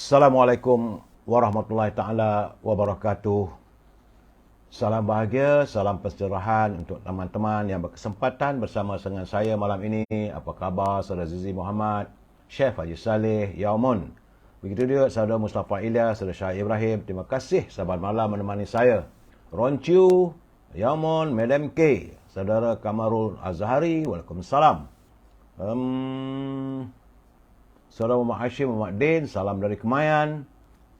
Assalamualaikum warahmatullahi taala wabarakatuh. Salam bahagia, salam pencerahan untuk teman-teman yang berkesempatan bersama dengan saya malam ini. Apa khabar Saudara Zizi Muhammad, Chef Haji Saleh Yaumun. Begitu juga Saudara Mustafa Ilyas, Saudara Syah Ibrahim. Terima kasih sahabat malam menemani saya. Roncu, Yaumun, Madam K, Saudara Kamarul Azhari, Waalaikumsalam. Saudara Muhammad Hashim Muhammad Din, salam dari Kemayan.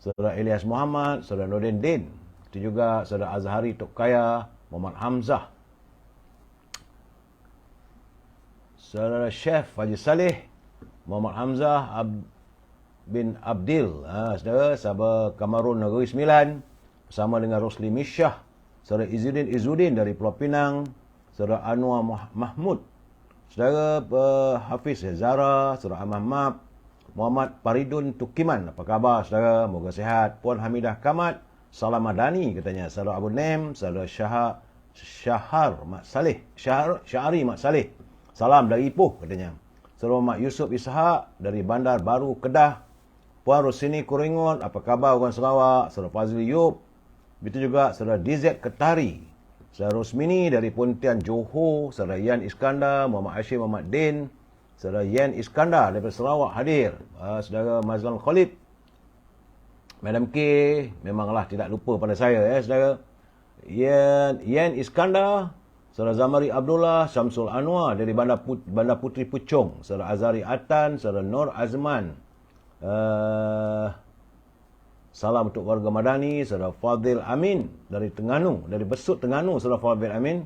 Saudara Ilyas Muhammad, Saudara Nordin Din. Itu juga Saudara Azhari Tok Kaya, Muhammad Hamzah. Saudara Chef Haji Saleh, Muhammad Hamzah bin Abdil. Saudara sahabat Kamarul Negeri Sembilan, bersama dengan Rosli Misyah. Saudara Izzuddin dari Pulau Pinang. Saudara Anwar Mahmud. Saudara Hafiz Zara, Saudara Ahmad Muhammad Paridun Tukiman. Apa khabar saudara? Moga sihat. Puan Hamidah Kamat, salam madani katanya. Saudara Abu Nem, saudara Syahari Mak Saleh. Salam dari Ipoh katanya. Saudara Mak Yusuf Ishak dari Bandar Baru Kedah. Puan Rosini Kuringot, apa khabar orang Sarawak? Saudara Fazli Yub. Begitu juga saudara DZ Ketari. Saudara Rosmini dari Pontian Johor. Saudara Yan Iskandar, Muhammad Hashim Muhammad Din. Saudara Yan Iskandar daripada Sarawak hadir. Saudara Mazlan Khalid. Madam K memanglah tidak lupa pada saya saudara. Yan Iskandar. Saudara Zamari Abdullah, Syamsul Anwar dari Bandar Puteri Puchong. Saudara Azari Atan, Saudara Nur Azman. Salam untuk warga Madani. Saudara Fadil Amin dari Terengganu, dari Besut Terengganu. Saudara Fadil Amin.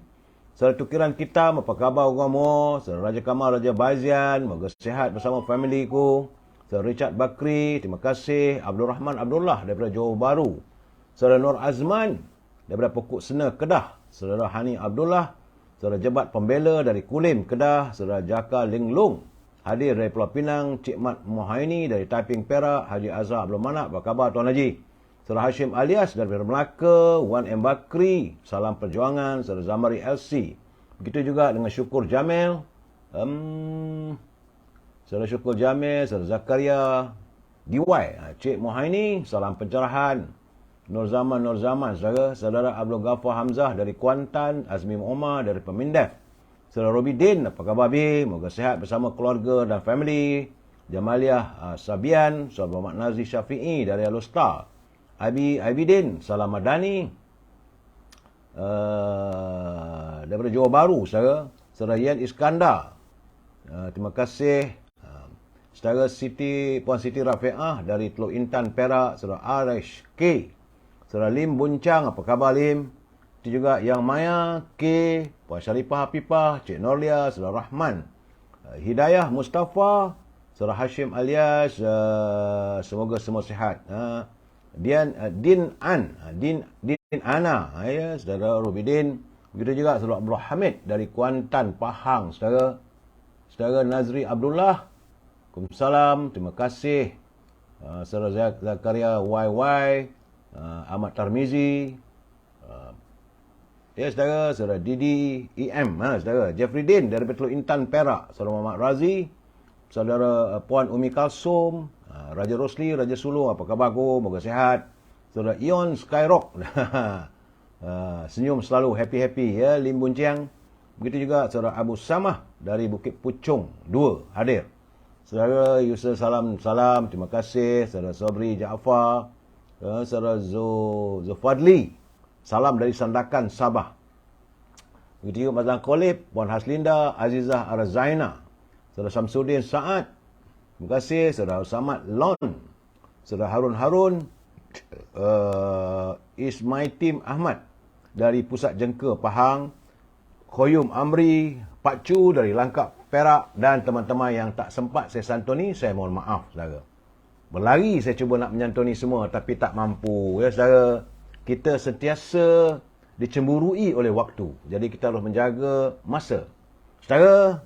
Saudara Tukiran Kitam, apa khabar orang? Saudara Raja Kamal, Raja Bazian, moga sihat bersama family ku. Saudara Richard Bakri, terima kasih. Abdul Rahman Abdullah daripada Johor Baru. Saudara Nur Azman daripada Pokok Sena, Kedah. Saudara Hani Abdullah. Saudara Jebat Pembela dari Kulim, Kedah. Saudara Jaka Linglung hadir dari Pulau Pinang. Cik Mat Mohaini dari Taiping, Perak. Haji Azhar Abdul Manak, apa khabar Tuan Haji? Saudara Hashim Alias daripada Melaka. Wan M. Bakri, salam perjuangan. Saudara Zamari LC. Begitu juga dengan Syukur Jamil. Saudara Syukur Jamil, Saudara Zakaria DY. Cik Mohaini, salam pencerahan. Nur Zaman, Saudara Abdul Ghaffar Hamzah dari Kuantan. Azmi Omar dari Pemindef. Saudara Robi Din, apa khabar Bi? Moga sihat bersama keluarga dan family. Jamaliah Sabian, Saudara Muhammad Nazri Syafi'i dari Alustar. Abidin, salam madani. Daripada Johor Baru, saudara. Saudara Yan Iskandar. Terima kasih. Saudara Puan Siti Rafi'ah dari Teluk Intan, Perak. Saudara Arish K. Saudara Lim Buncang, apa khabar Lim? Itu juga Yang Maya K. Puan Syarifah Hafifah, Cik Norlia, Saudara Rahman. Hidayah Mustafa, Saudara Hashim Alias. Semoga semua sihat. Din Ana, ya, Saudara Rubidin. Begitu juga Saudara Abdul Hamid dari Kuantan, Pahang, saudara. Saudara Nazri Abdullah, Waalaikumsalam, terima kasih. Saudara Zakaria YY, Ahmad Tarmizi. Ya, saudara Didi EM, saudara Jeffrey Din dari Teluk Intan, Perak. Saudara Muhammad Razi. Saudara Puan Umi Kalsum. Raja Rosli, Raja Sulu, apa khabar aku? Moga sihat. Saudara Ion Skyrock. Senyum selalu, happy-happy ya, Lim Bunciang. Begitu juga Saudara Abu Samah dari Bukit Puchong 2 hadir. Saudara Yusuf salam, terima kasih. Saudara Sobri Jaafar. Saudara Zufadli, salam dari Sandakan, Sabah. Begitu juga Mazlan Kolib, Puan Haslinda, Azizah Arzaina. Saudara Samsudin Saad, terima kasih. Saudara Samad Lon. Saudara Harun Ismaitim Ahmad dari Pusat Jengka, Pahang. Khoyum Amri, Pak Chu dari Langkap, Perak. Dan teman-teman yang tak sempat saya santuni, saya mohon maaf, saudara. Berlari saya cuba nak menyantuni semua, tapi tak mampu, ya saudara. Kita sentiasa dicemburui oleh waktu. Jadi kita harus menjaga masa. Saudara,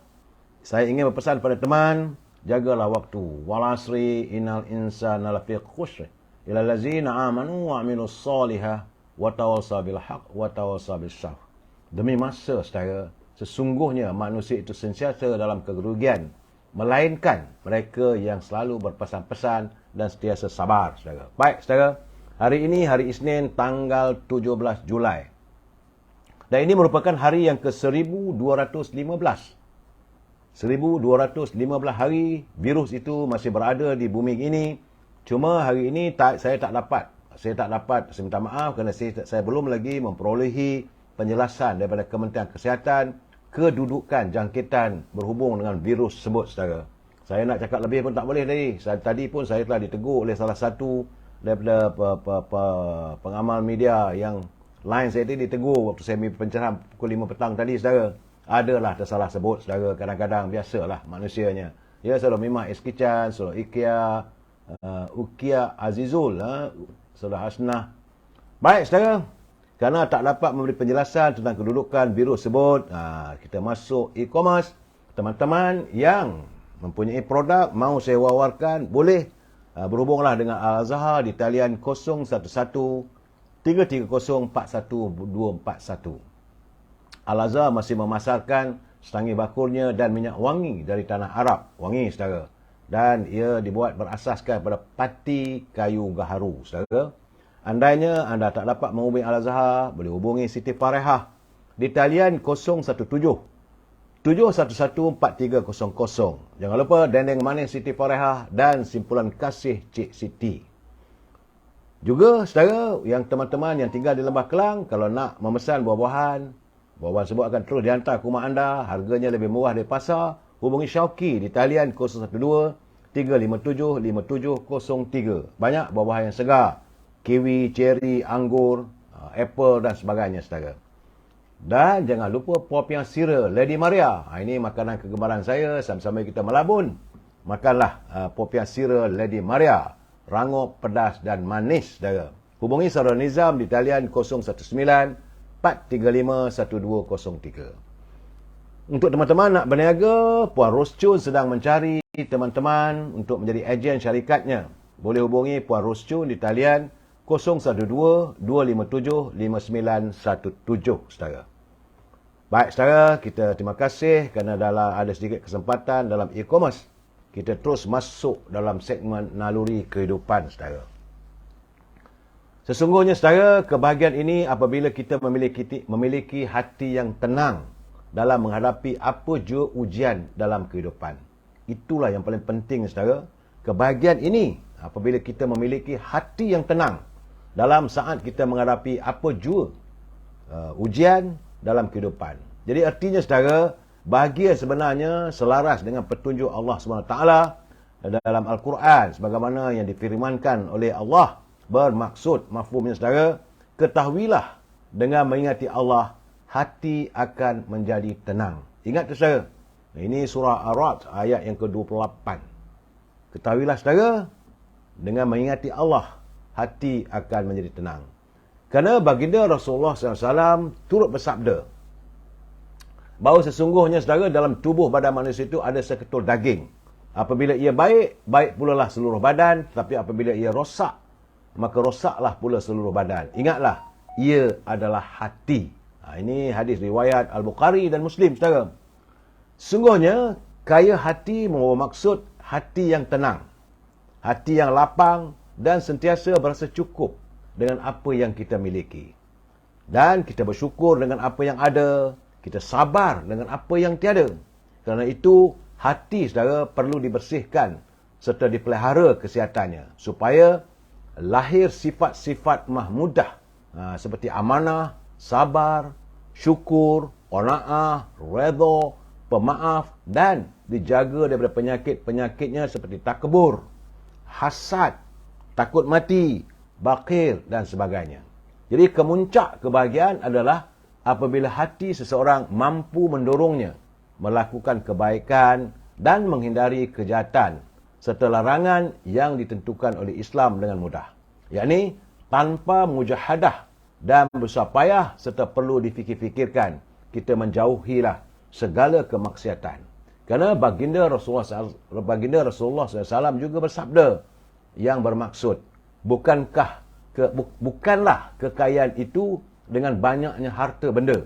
saya ingin berpesan pada teman, jagalah waktu. Wal asri innal insana lafi khusr illa allazina amanu wa amilus solihah wa tawassaw bil haqq wa tawassaw bis sabr. Demi masa, saudara, sesungguhnya manusia itu sentiasa dalam kerugian, melainkan mereka yang selalu berpesan-pesan dan sentiasa sabar, saudara. Baik, saudara. Hari ini, hari Isnin, tanggal 17 Julai. Dan ini merupakan hari yang ke-1215. 1215 hari virus itu masih berada di bumi ini. Cuma hari ini saya tak dapat. Saya minta maaf kerana saya belum lagi memperolehi penjelasan daripada Kementerian Kesihatan kedudukan jangkitan berhubung dengan virus tersebut, saudara. Saya nak cakap lebih pun tak boleh tadi. Tadi pun saya telah ditegur oleh salah satu daripada pengamal media yang lain. Saya tadi ditegur waktu saya pencerahan pukul 5 petang tadi, saudara. Adalah tersalah sebut, saudara. Kadang-kadang biasalah manusianya. Ya, saudara Mimah Eskichan, saudara Ukia Azizul, saudara Hasnah. Baik, saudara. Kerana tak dapat memberi penjelasan tentang kedudukan virus tersebut, kita masuk e-commerce. Teman-teman yang mempunyai produk, mahu saya wawarkan, boleh berhubunglah dengan Al-Azhar di talian 011-330-41241. Al-Azhar masih memasarkan setanggi bakulnya dan minyak wangi dari tanah Arab. Wangi, saudara. Dan ia dibuat berasaskan pada pati kayu gaharu, saudara. Andainya anda tak dapat menghubungi Al-Azhar, boleh hubungi Siti Farehah di talian 017-711-4300. Jangan lupa dendeng manis Siti Farehah dan simpulan kasih Cik Siti. Juga, saudara, yang teman-teman yang tinggal di Lembah Kelang, kalau nak memesan buah-buahan tersebut akan terus dihantar ke rumah anda. Harganya lebih murah dari pasar. Hubungi Syauqi di talian 012-357-5703. Banyak buah-buahan yang segar. Kiwi, ceri, anggur, apple dan sebagainya, saudara. Dan jangan lupa popiah sira Lady Maria. Ini makanan kegemaran saya. Sama-sama kita melabun. Makanlah popiah sira Lady Maria. Rangup, pedas dan manis, saudara. Hubungi saudara Nizam di talian 019-435-1203. Untuk teman-teman nak berniaga, Puan Roschun sedang mencari teman-teman untuk menjadi ejen syarikatnya. Boleh hubungi Puan Roschun di talian 012-257-5917, saudara. Baik, saudara, kita terima kasih kerana ada sedikit kesempatan dalam e-commerce. Kita terus masuk dalam segmen naluri kehidupan, saudara. Sesungguhnya, saudara, kebahagiaan ini apabila kita memiliki hati yang tenang dalam menghadapi apa jua ujian dalam kehidupan. Itulah yang paling penting, saudara. Kebahagiaan ini apabila kita memiliki hati yang tenang dalam saat kita menghadapi apa jua ujian dalam kehidupan. Jadi artinya, saudara, bahagia sebenarnya selaras dengan petunjuk Allah SWT dalam Al-Quran sebagaimana yang difirmankan oleh Allah. Bermaksud, mafhumnya, saudara, ketahuilah dengan mengingati Allah, hati akan menjadi tenang. Ingat tu, saudara. Ini surah Ar-Ra'd ayat yang ke-28. Ketahuilah, saudara, dengan mengingati Allah, hati akan menjadi tenang. Kerana baginda Rasulullah SAW turut bersabda bahawa sesungguhnya, saudara, dalam tubuh badan manusia itu ada seketul daging. Apabila ia baik, baik pula lah seluruh badan. Tetapi apabila ia rosak, maka rosaklah pula seluruh badan. Ingatlah, ia adalah hati. Ini hadis riwayat Al-Bukhari dan Muslim, saudara. Sesungguhnya, kaya hati membawa maksud hati yang tenang, hati yang lapang dan sentiasa berasa cukup dengan apa yang kita miliki. Dan kita bersyukur dengan apa yang ada. Kita sabar dengan apa yang tiada. Kerana itu, hati, saudara, perlu dibersihkan serta dipelihara kesihatannya supaya lahir sifat-sifat mahmudah seperti amanah, sabar, syukur, qanaah, redha, pemaaf dan dijaga daripada penyakit-penyakitnya seperti takabur, hasad, takut mati, bakhil dan sebagainya. Jadi kemuncak kebahagiaan adalah apabila hati seseorang mampu mendorongnya melakukan kebaikan dan menghindari kejahatan serta larangan yang ditentukan oleh Islam dengan mudah. Yakni tanpa mujahadah dan bersusah payah serta perlu difikir-fikirkan, kita menjauhilah segala kemaksiatan. Kerana baginda Rasulullah SAW juga bersabda yang bermaksud, bukanlah kekayaan itu dengan banyaknya harta benda,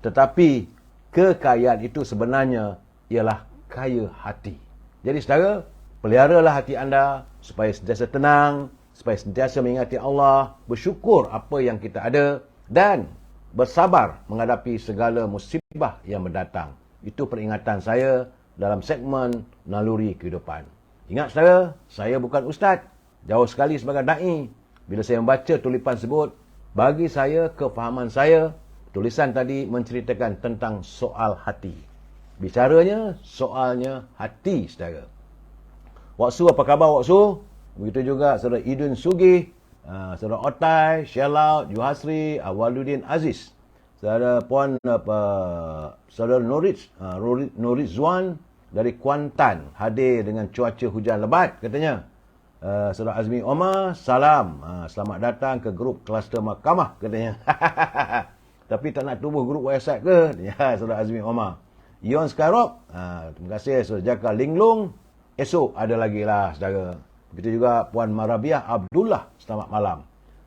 tetapi kekayaan itu sebenarnya ialah kaya hati. Jadi, saudara, peliharalah hati anda supaya sentiasa tenang, supaya sentiasa mengingati Allah, bersyukur apa yang kita ada dan bersabar menghadapi segala musibah yang mendatang. Itu peringatan saya dalam segmen Naluri Kehidupan. Ingat saudara, saya bukan ustaz, jauh sekali sebagai da'i. Bila saya membaca tulisan tersebut, bagi saya, kefahaman saya, tulisan tadi menceritakan tentang soal hati. Bicaranya, soalnya hati, saudara. Waksu, apa khabar Waksu? Begitu juga saudara Idun Sugih, saudara Otai, Shelaut, Juhasri, Awaluddin Aziz. Saudara Puan saudara Norit Zuan dari Kuantan, hadir dengan cuaca hujan lebat katanya. Saudara Azmi Omar, salam. Selamat datang ke grup kluster mahkamah katanya. Tapi tak nak tubuh grup WhatsApp ke? Ya, saudara Azmi Omar. Yon Skarop, terima kasih saudara Jaka Linglung. Esok ada lagi lah saudara. Begitu juga Puan Marabiah Abdullah, selamat malam.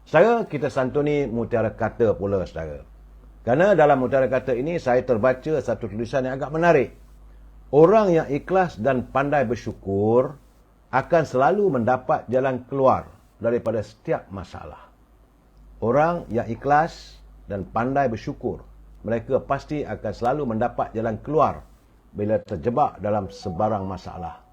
Saudara, kita santuni mutiara kata pula saudara. Kerana dalam mutiara kata ini saya terbaca satu tulisan yang agak menarik. Orang yang ikhlas dan pandai bersyukur akan selalu mendapat jalan keluar daripada setiap masalah. Orang yang ikhlas dan pandai bersyukur, mereka pasti akan selalu mendapat jalan keluar bila terjebak dalam sebarang masalah.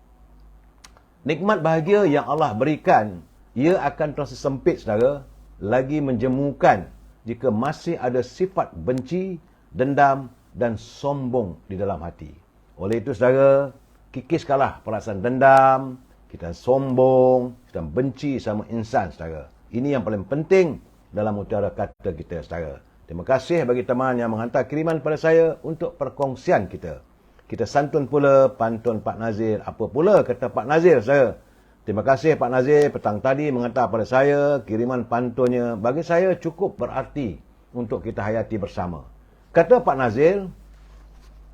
Nikmat bahagia yang Allah berikan, ia akan terasa sempit saudara, lagi menjemukan jika masih ada sifat benci, dendam dan sombong di dalam hati. Oleh itu saudara, kikiskanlah perasaan dendam, kita sombong, kita benci sama insan saudara. Ini yang paling penting dalam mutiara kata kita saudara. Terima kasih bagi teman yang menghantar kiriman pada saya untuk perkongsian kita. Kita santun pula pantun Pak Nazir. Apa pula kata Pak Nazir saya? Terima kasih Pak Nazir petang tadi menghantar pada saya kiriman pantunnya. Bagi saya cukup berarti untuk kita hayati bersama. Kata Pak Nazir,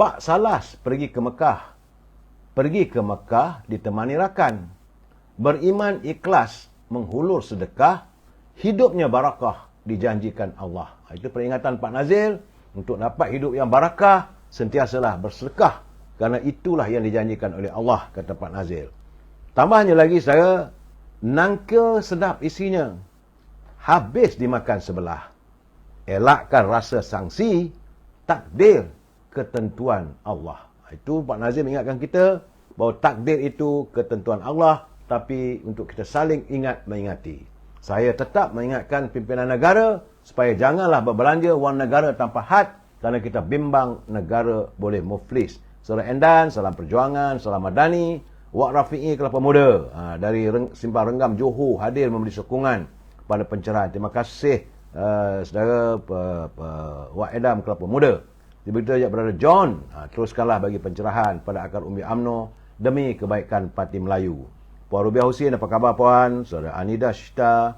Pak Salas pergi ke Mekah. Pergi ke Mekah ditemani rakan. Beriman ikhlas menghulur sedekah. Hidupnya barakah dijanjikan Allah. Itu peringatan Pak Nazir untuk dapat hidup yang barakah. Sentiasalah bersedekah kerana itulah yang dijanjikan oleh Allah, kata Pak Nazir. Tambahnya lagi saya, nangka sedap isinya, habis dimakan sebelah. Elakkan rasa sangsi, takdir ketentuan Allah. Itu Pak Nazir mengingatkan kita bahawa takdir itu ketentuan Allah, tapi untuk kita saling ingat mengingati. Saya tetap mengingatkan pimpinan negara supaya janganlah berbelanja wang negara tanpa had, kerana kita bimbang negara boleh muflis. Saudara Endan, salam perjuangan, salam madani. Wak Rafi'i Kelapa Muda dari Simpang Renggam Johor hadir memberi sokongan pada pencerahan. Terima kasih saudara Wak Edam Kelapa Muda. Begitu juga Brother John, teruskanlah bagi pencerahan pada akar umbi UMNO demi kebaikan parti Melayu. Puan Rubiah Husin, apa khabar Puan? Saudara Anida Shah,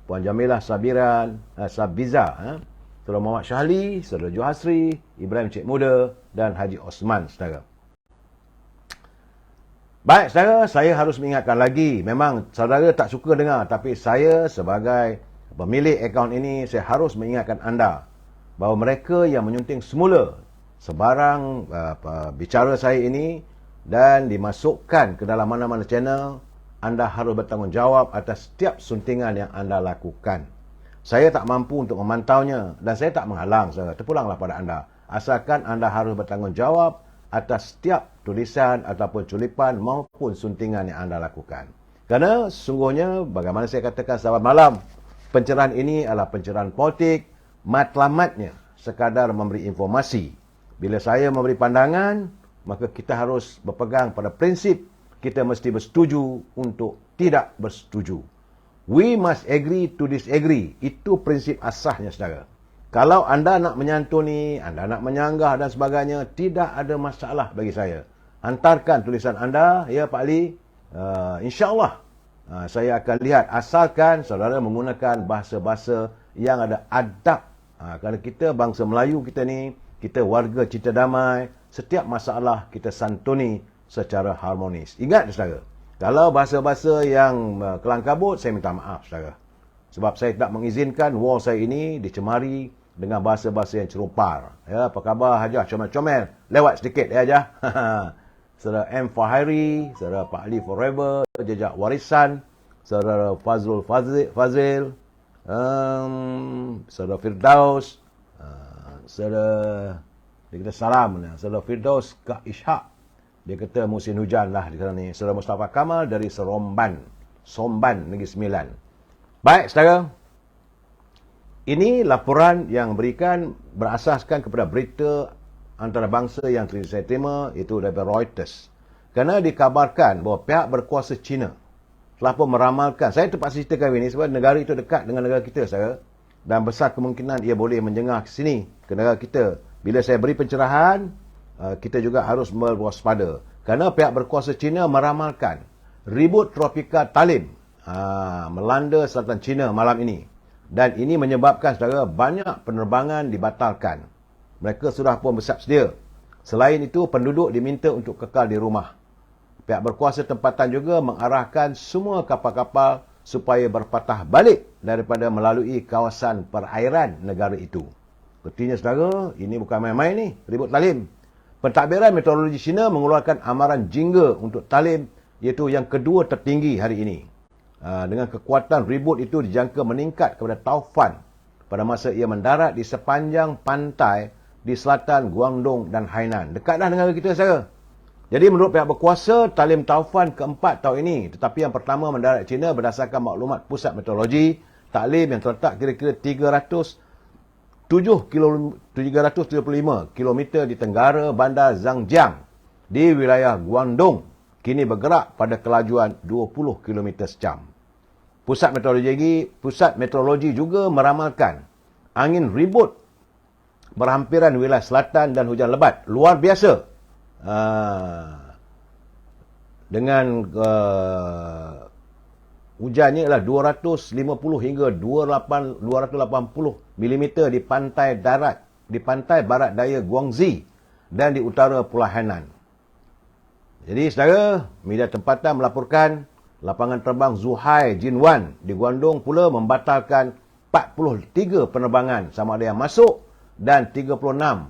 Puan Jamilah Sabiran, Sabiza, Saudara Muhammad Syahli, Saudara Juhasri, Ibrahim Cik Muda dan Haji Osman, saudara. Baik, saudara, saya harus mengingatkan lagi. Memang saudara tak suka dengar, tapi saya sebagai pemilik akaun ini, saya harus mengingatkan anda bahawa mereka yang menyunting semula sebarang bicara saya ini dan dimasukkan ke dalam mana-mana channel, anda harus bertanggungjawab atas setiap suntingan yang anda lakukan. Saya tak mampu untuk memantaunya dan saya tak menghalang, saudara. Terpulanglah pada anda. Asalkan anda harus bertanggungjawab atas setiap tulisan ataupun culipan maupun suntingan yang anda lakukan. Kerana sesungguhnya, bagaimana saya katakan selamat malam, pencerahan ini adalah pencerahan politik, matlamatnya sekadar memberi informasi. Bila saya memberi pandangan, maka kita harus berpegang pada prinsip kita mesti bersetuju untuk tidak bersetuju. We must agree to disagree. Itu prinsip asasnya, saudara. Kalau anda nak menyantuni, anda nak menyanggah dan sebagainya, tidak ada masalah bagi saya. Hantarkan tulisan anda, ya Pak Ali. InsyaAllah, saya akan lihat. Asalkan saudara menggunakan bahasa-bahasa yang ada adab. Kerana kita bangsa Melayu kita ni, kita warga cita damai. Setiap masalah kita santuni secara harmonis. Ingat, saudara. Kalau bahasa-bahasa yang kelang kabut, saya minta maaf, saudara. Sebab saya tak mengizinkan wall saya ini dicemari dengan bahasa-bahasa yang cerupar. Ya, apa khabar Hajah? Comel-comel. Lewat sedikit ya Hajah. Saudara M. Fahiri, saudara Pak Ali Forever, Jejak Warisan, saudara Fazrul Fazil, saudara Firdaus, saudara, dia kata salam, saudara Firdaus Kak Ishak, dia kata musim hujan lah di sana ni. Saudara Mustafa Kamal dari Somban, Negeri Sembilan. Baik, saudara. Ini laporan yang berikan berasaskan kepada berita antarabangsa yang saya terima, itu daripada Reuters. Kerana dikabarkan bahawa pihak berkuasa China telah pun meramalkan, saya terpaksa ceritakan ini sebab negara itu dekat dengan negara kita, saudara. Dan besar kemungkinan ia boleh menjengah ke sini, ke negara kita. Bila saya beri pencerahan, kita juga harus berwaspada. Kerana pihak berkuasa China meramalkan ribut tropika Talim melanda selatan China malam ini. Dan ini menyebabkan, saudara, banyak penerbangan dibatalkan. Mereka sudah pun bersiap sedia. Selain itu, penduduk diminta untuk kekal di rumah. Pihak berkuasa tempatan juga mengarahkan semua kapal-kapal supaya berpatah balik daripada melalui kawasan perairan negara itu. Artinya, saudara, ini bukan main-main ni, ribut Talim. Pentadbiran Meteorologi China mengeluarkan amaran jingga untuk Talim, iaitu yang kedua tertinggi hari ini. Dengan kekuatan ribut itu dijangka meningkat kepada taufan pada masa ia mendarat di sepanjang pantai di selatan Guangdong dan Hainan. Dekatlah negara kita, saudara. Jadi menurut pihak berkuasa, Talim taufan keempat tahun ini. Tetapi yang pertama mendarat China berdasarkan maklumat Pusat Meteorologi. Talim yang terletak kira-kira 375 km di tenggara bandar Zhangjiang di wilayah Guangdong kini bergerak pada kelajuan 20 km sejam. Pusat Meteorologi juga meramalkan angin ribut berhampiran wilayah selatan dan hujan lebat luar biasa. Dengan hujannya ialah 250 hingga 280 mm di pantai barat daya Guangxi dan di utara Pulau Hainan. Jadi, saudara, media tempatan melaporkan lapangan terbang Zhuhai Jinwan di Guangdong pula membatalkan 43 penerbangan sama ada yang masuk dan 36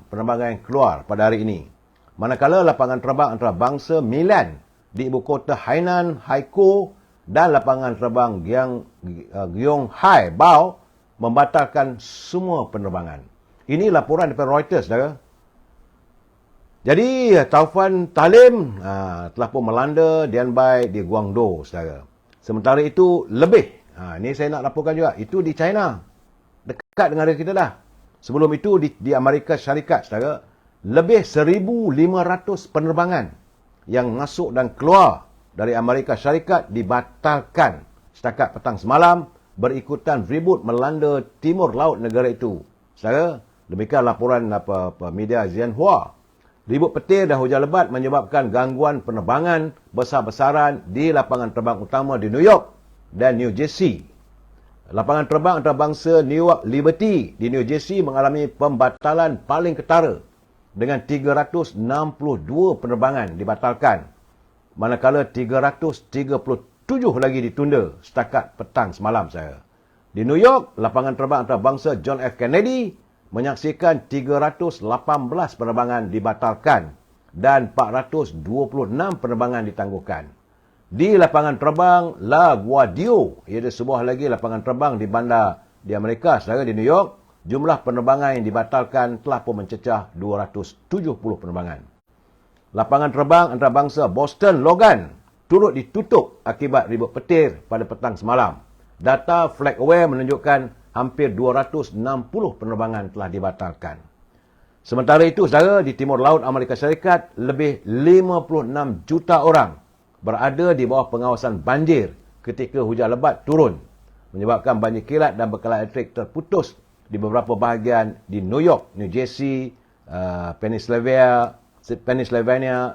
penerbangan yang keluar pada hari ini. Manakala lapangan terbang antarabangsa Milan di ibu kota Hainan, Haikou dan lapangan terbang Gyeonghai Bao membatalkan semua penerbangan. Ini laporan daripada Reuters, saudara. Jadi, taufan Talim telah pun melanda Dianbai di Guangdong, saudara. Sementara itu, lebih. Ini saya nak laporkan juga. Itu di China. Dekat dengan kita dah. Sebelum itu, di Amerika Syarikat, saudara. Lebih 1,500 penerbangan yang masuk dan keluar dari Amerika Syarikat dibatalkan setakat petang semalam berikutan ribut melanda timur laut negara itu. Saudara, demikian laporan media Xinhua. Ribut petir dan hujan lebat menyebabkan gangguan penerbangan besar-besaran di lapangan terbang utama di New York dan New Jersey. Lapangan terbang antarabangsa Newark Liberty di New Jersey mengalami pembatalan paling ketara dengan 362 penerbangan dibatalkan, manakala 337 lagi ditunda setakat petang semalam, saya. Di New York, lapangan terbang antarabangsa John F. Kennedy menyaksikan 318 penerbangan dibatalkan dan 426 penerbangan ditangguhkan. Di lapangan terbang LaGuardia, iaitu sebuah lagi lapangan terbang di bandar di Amerika, saudara, di New York, jumlah penerbangan yang dibatalkan telah pun mencecah 270 penerbangan. Lapangan terbang antarabangsa Boston Logan turut ditutup akibat ribut petir pada petang semalam. Data FlightAware menunjukkan hampir 260 penerbangan telah dibatalkan. Sementara itu, saudara, di timur laut Amerika Syarikat, lebih 56 juta orang berada di bawah pengawasan banjir ketika hujan lebat turun, menyebabkan banjir kilat dan bekalan elektrik terputus di beberapa bahagian di New York, New Jersey, Pennsylvania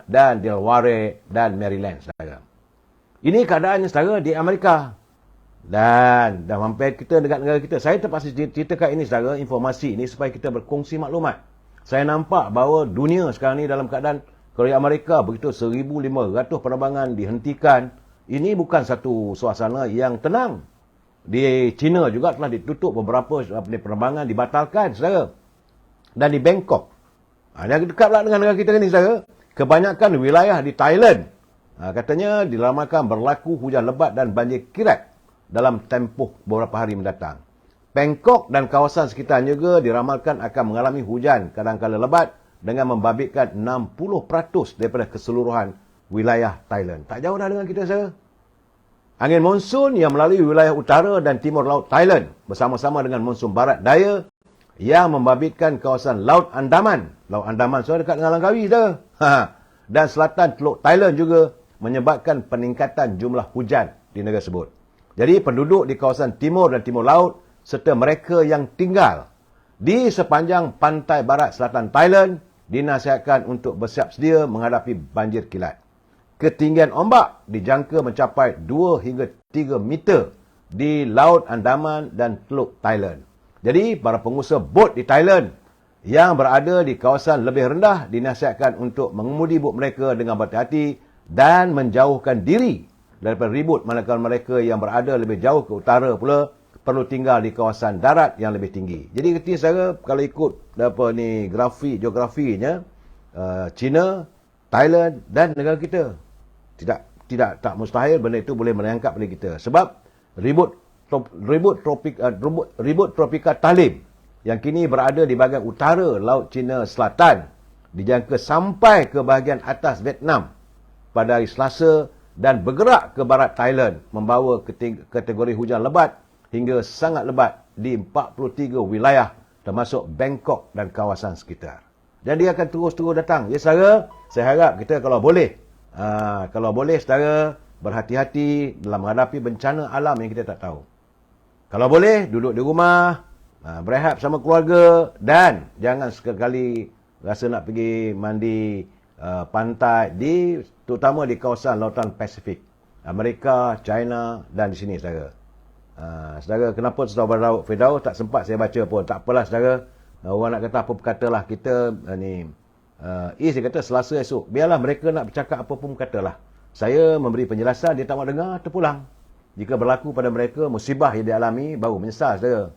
dan Delaware dan Maryland, saudara. Ini keadaannya, saudara, di Amerika. Dan dah sampai kita dekat negara kita. Saya terpaksa ceritakan ini, saudara, informasi ini supaya kita berkongsi maklumat. Saya nampak bahawa dunia sekarang ni dalam keadaan, kalau di Amerika begitu 1,500 penerbangan dihentikan. Ini bukan satu suasana yang tenang. Di China juga telah ditutup beberapa penerbangan dibatalkan, saudara. Dan di Bangkok. Dia dekat pula dengan negara kita ni, saudara. kebanyakan wilayah di Thailand katanya diramalkan berlaku hujan lebat dan banjir kilat dalam tempoh beberapa hari mendatang. Bangkok dan kawasan sekitar juga diramalkan akan mengalami hujan kadang-kala lebat dengan membabitkan 60% daripada keseluruhan wilayah Thailand. Tak jauh dah dengan kita, saudara. Angin monsun yang melalui wilayah utara dan timur laut Thailand bersama-sama dengan monsun barat daya yang membabitkan kawasan Laut Andaman. Laut Andaman sudah dekat dengan Langkawi, saudara. Dan selatan Teluk Thailand juga menyebabkan peningkatan jumlah hujan di negara tersebut. Jadi penduduk di kawasan timur dan timur laut serta mereka yang tinggal di sepanjang pantai barat selatan Thailand dinasihatkan untuk bersiap sedia menghadapi banjir kilat. Ketinggian ombak dijangka mencapai 2 hingga 3 meter di Laut Andaman dan Teluk Thailand. Jadi para pengusaha bot di Thailand yang berada di kawasan lebih rendah dinasihatkan untuk mengemudi bot mereka dengan berhati-hati dan menjauhkan diri daripada ribut, manakala mereka yang berada lebih jauh ke utara pula perlu tinggal di kawasan darat yang lebih tinggi. Jadi ketika saya kalau ikut geografinya China, Thailand dan negara kita tak mustahil benda itu boleh merangkap pada kita. Sebab ribut tropika Talim yang kini berada di bahagian utara Laut Cina Selatan dijangka sampai ke bahagian atas Vietnam pada hari Selasa dan bergerak ke barat Thailand membawa kategori hujan lebat hingga sangat lebat di 43 wilayah termasuk Bangkok dan kawasan sekitar. Dan dia akan terus-terus datang. Ya saudara, saya harap kita kalau boleh saudara berhati-hati dalam menghadapi bencana alam yang kita tak tahu. Kalau boleh duduk di rumah, berehat sama keluarga dan jangan sekali rasa nak pergi mandi pantai terutama di kawasan lautan Pasifik, Amerika, China dan di sini, saudara. Saudara, kenapa saudara Firdaus tak sempat saya baca pun. Tak apalah, saudara. Orang nak kata apa katalah, kita saya kata Selasa esok. Biarlah mereka nak bercakap apa pun katalah. Saya memberi penjelasan, dia tak mahu dengar, terpulang. Jika berlaku pada mereka musibah yang dialami, baru menyesal, saudara.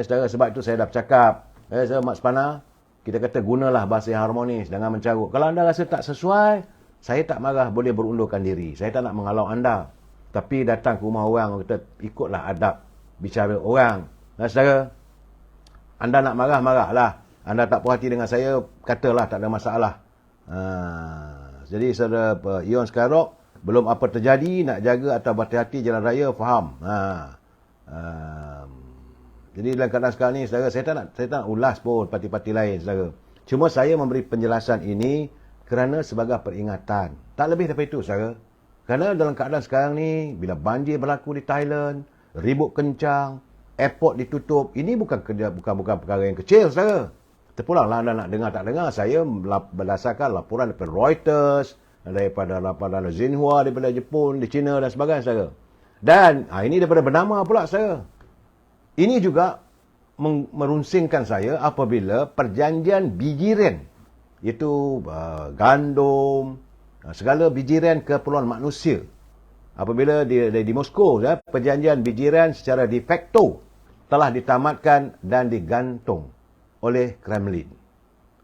Saudara, sebab itu saya dah bercakap. Saudara Mak Sepana, kita kata gunalah bahasa yang harmonis, jangan mencarut. Kalau anda rasa tak sesuai, saya tak marah, boleh berundurkan diri. Saya tak nak menghalau anda. Tapi datang ke rumah orang, kita ikutlah adab bicara orang. Saudara, anda nak marah, marahlah. Anda tak puas hati dengan saya, katalah, tak ada masalah. Jadi saudara Ion Skyrock, belum apa terjadi, nak jaga atau berhati-hati jalan raya, faham. Jadi dalam keadaan sekarang ni, saudara, saya tak nak ulas pun parti-parti lain, saudara. Cuma saya memberi penjelasan ini kerana sebagai peringatan. Tak lebih daripada itu, saudara. Kerana dalam keadaan sekarang ni, bila banjir berlaku di Thailand, ribut kencang, airport ditutup, ini bukan perkara yang kecil, saudara. Terpulanglah anda nak dengar tak dengar. Saya berdasarkan laporan daripada Reuters, daripada laporan Xinhua, daripada Jepun, di China dan sebagainya, saudara. Dan ini daripada bernama pula, saudara. Ini juga merunsingkan saya apabila perjanjian bijiran, iaitu gandum, segala bijiran keperluan manusia. Apabila di Moskow, perjanjian bijiran secara de facto telah ditamatkan dan digantung oleh Kremlin.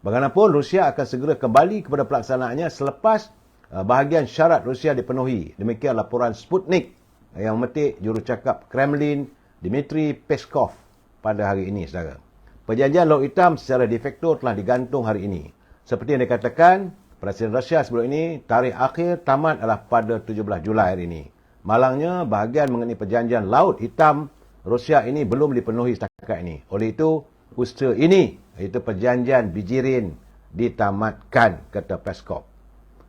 Bagaimanapun, Rusia akan segera kembali kepada pelaksanaannya selepas bahagian syarat Rusia dipenuhi. Demikian laporan Sputnik yang memetik jurucakap Kremlin Dmitry Peskov pada hari ini, saudara. Perjanjian Laut Hitam secara de facto telah digantung hari ini. Seperti yang dikatakan Presiden Rusia sebelum ini, tarikh akhir tamat adalah pada 17 Julai hari ini. Malangnya, bahagian mengenai perjanjian Laut Hitam Rusia ini belum dipenuhi setakat ini. Oleh itu, usaha ini, iaitu perjanjian bijirin, ditamatkan, kata Peskov.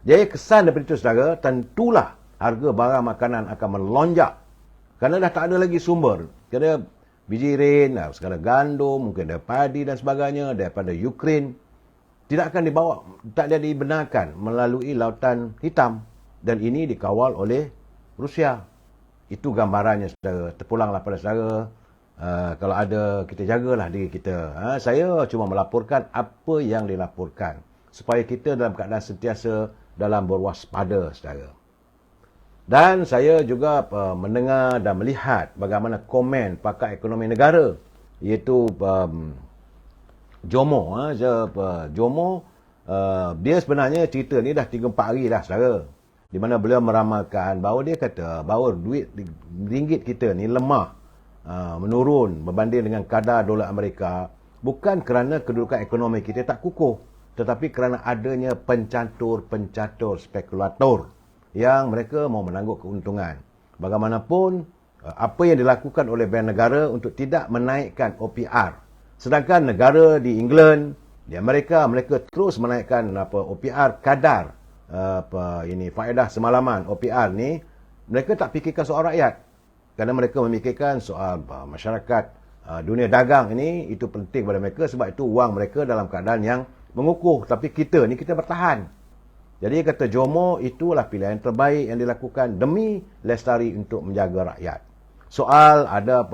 Jadi kesan daripada itu, saudara, tentulah harga barang makanan akan melonjak. Kerana dah tak ada lagi sumber. Kerana bijirin, segala gandum, mungkin ada padi dan sebagainya, daripada Ukraine, tidak akan dibawa, tak ada dibenarkan melalui Lautan Hitam. Dan ini dikawal oleh Rusia. Itu gambarannya, saudara. Terpulanglah pada saudara. Kalau ada, kita jagalah diri kita. Saya cuma melaporkan apa yang dilaporkan. Supaya kita dalam keadaan sentiasa dalam berwaspada, saudara. Dan saya juga mendengar dan melihat bagaimana komen pakar ekonomi negara, iaitu Jomo. Jomo Dia sebenarnya cerita ni dah 3-4 hari dah saudara. Di mana beliau meramalkan bahawa dia kata bahawa duit ringgit kita ni lemah, menurun berbanding dengan kadar dolar Amerika, bukan kerana kedudukan ekonomi kita tak kukuh, tetapi kerana adanya pencatur-pencatur spekulator yang mereka mau menangguk keuntungan. Bagaimanapun, apa yang dilakukan oleh bank negara untuk tidak menaikkan OPR. Sedangkan negara di England, di Amerika, mereka terus menaikkan OPR kadar faedah semalaman. OPR ni mereka tak fikirkan soal rakyat, kerana mereka memikirkan soal masyarakat dunia dagang ini. Itu penting pada mereka, sebab itu wang mereka dalam keadaan yang mengukuh. Tapi kita ni kita bertahan. Jadi kata Jomo, itulah pilihan terbaik yang dilakukan demi lestari untuk menjaga rakyat. Soal ada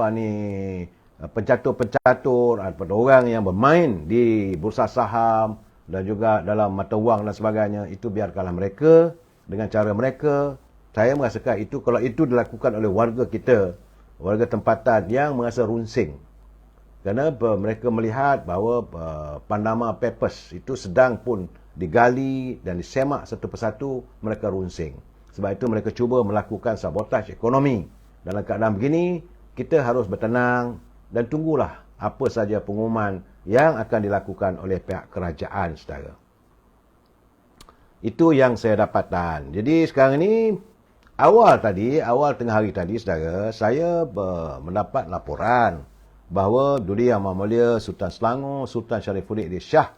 pencatur-pencatur atau orang yang bermain di bursa saham dan juga dalam mata wang dan sebagainya, itu biarkanlah mereka dengan cara mereka. Saya merasakan itu, kalau itu dilakukan oleh warga kita, warga tempatan yang merasa runsing, kerana mereka melihat bahawa Panama Papers itu sedang pun digali dan disemak satu persatu, mereka runsing. Sebab itu mereka cuba melakukan sabotaj ekonomi. Dalam keadaan begini, kita harus bertenang dan tunggulah apa saja pengumuman yang akan dilakukan oleh pihak kerajaan, saudara. Itu yang saya dapatkan. Jadi sekarang ini, awal tengah hari tadi, saudara, saya mendapat laporan bahawa Duli Yang Mulia Sultan Selangor, Sultan Sharifuddin Idris Shah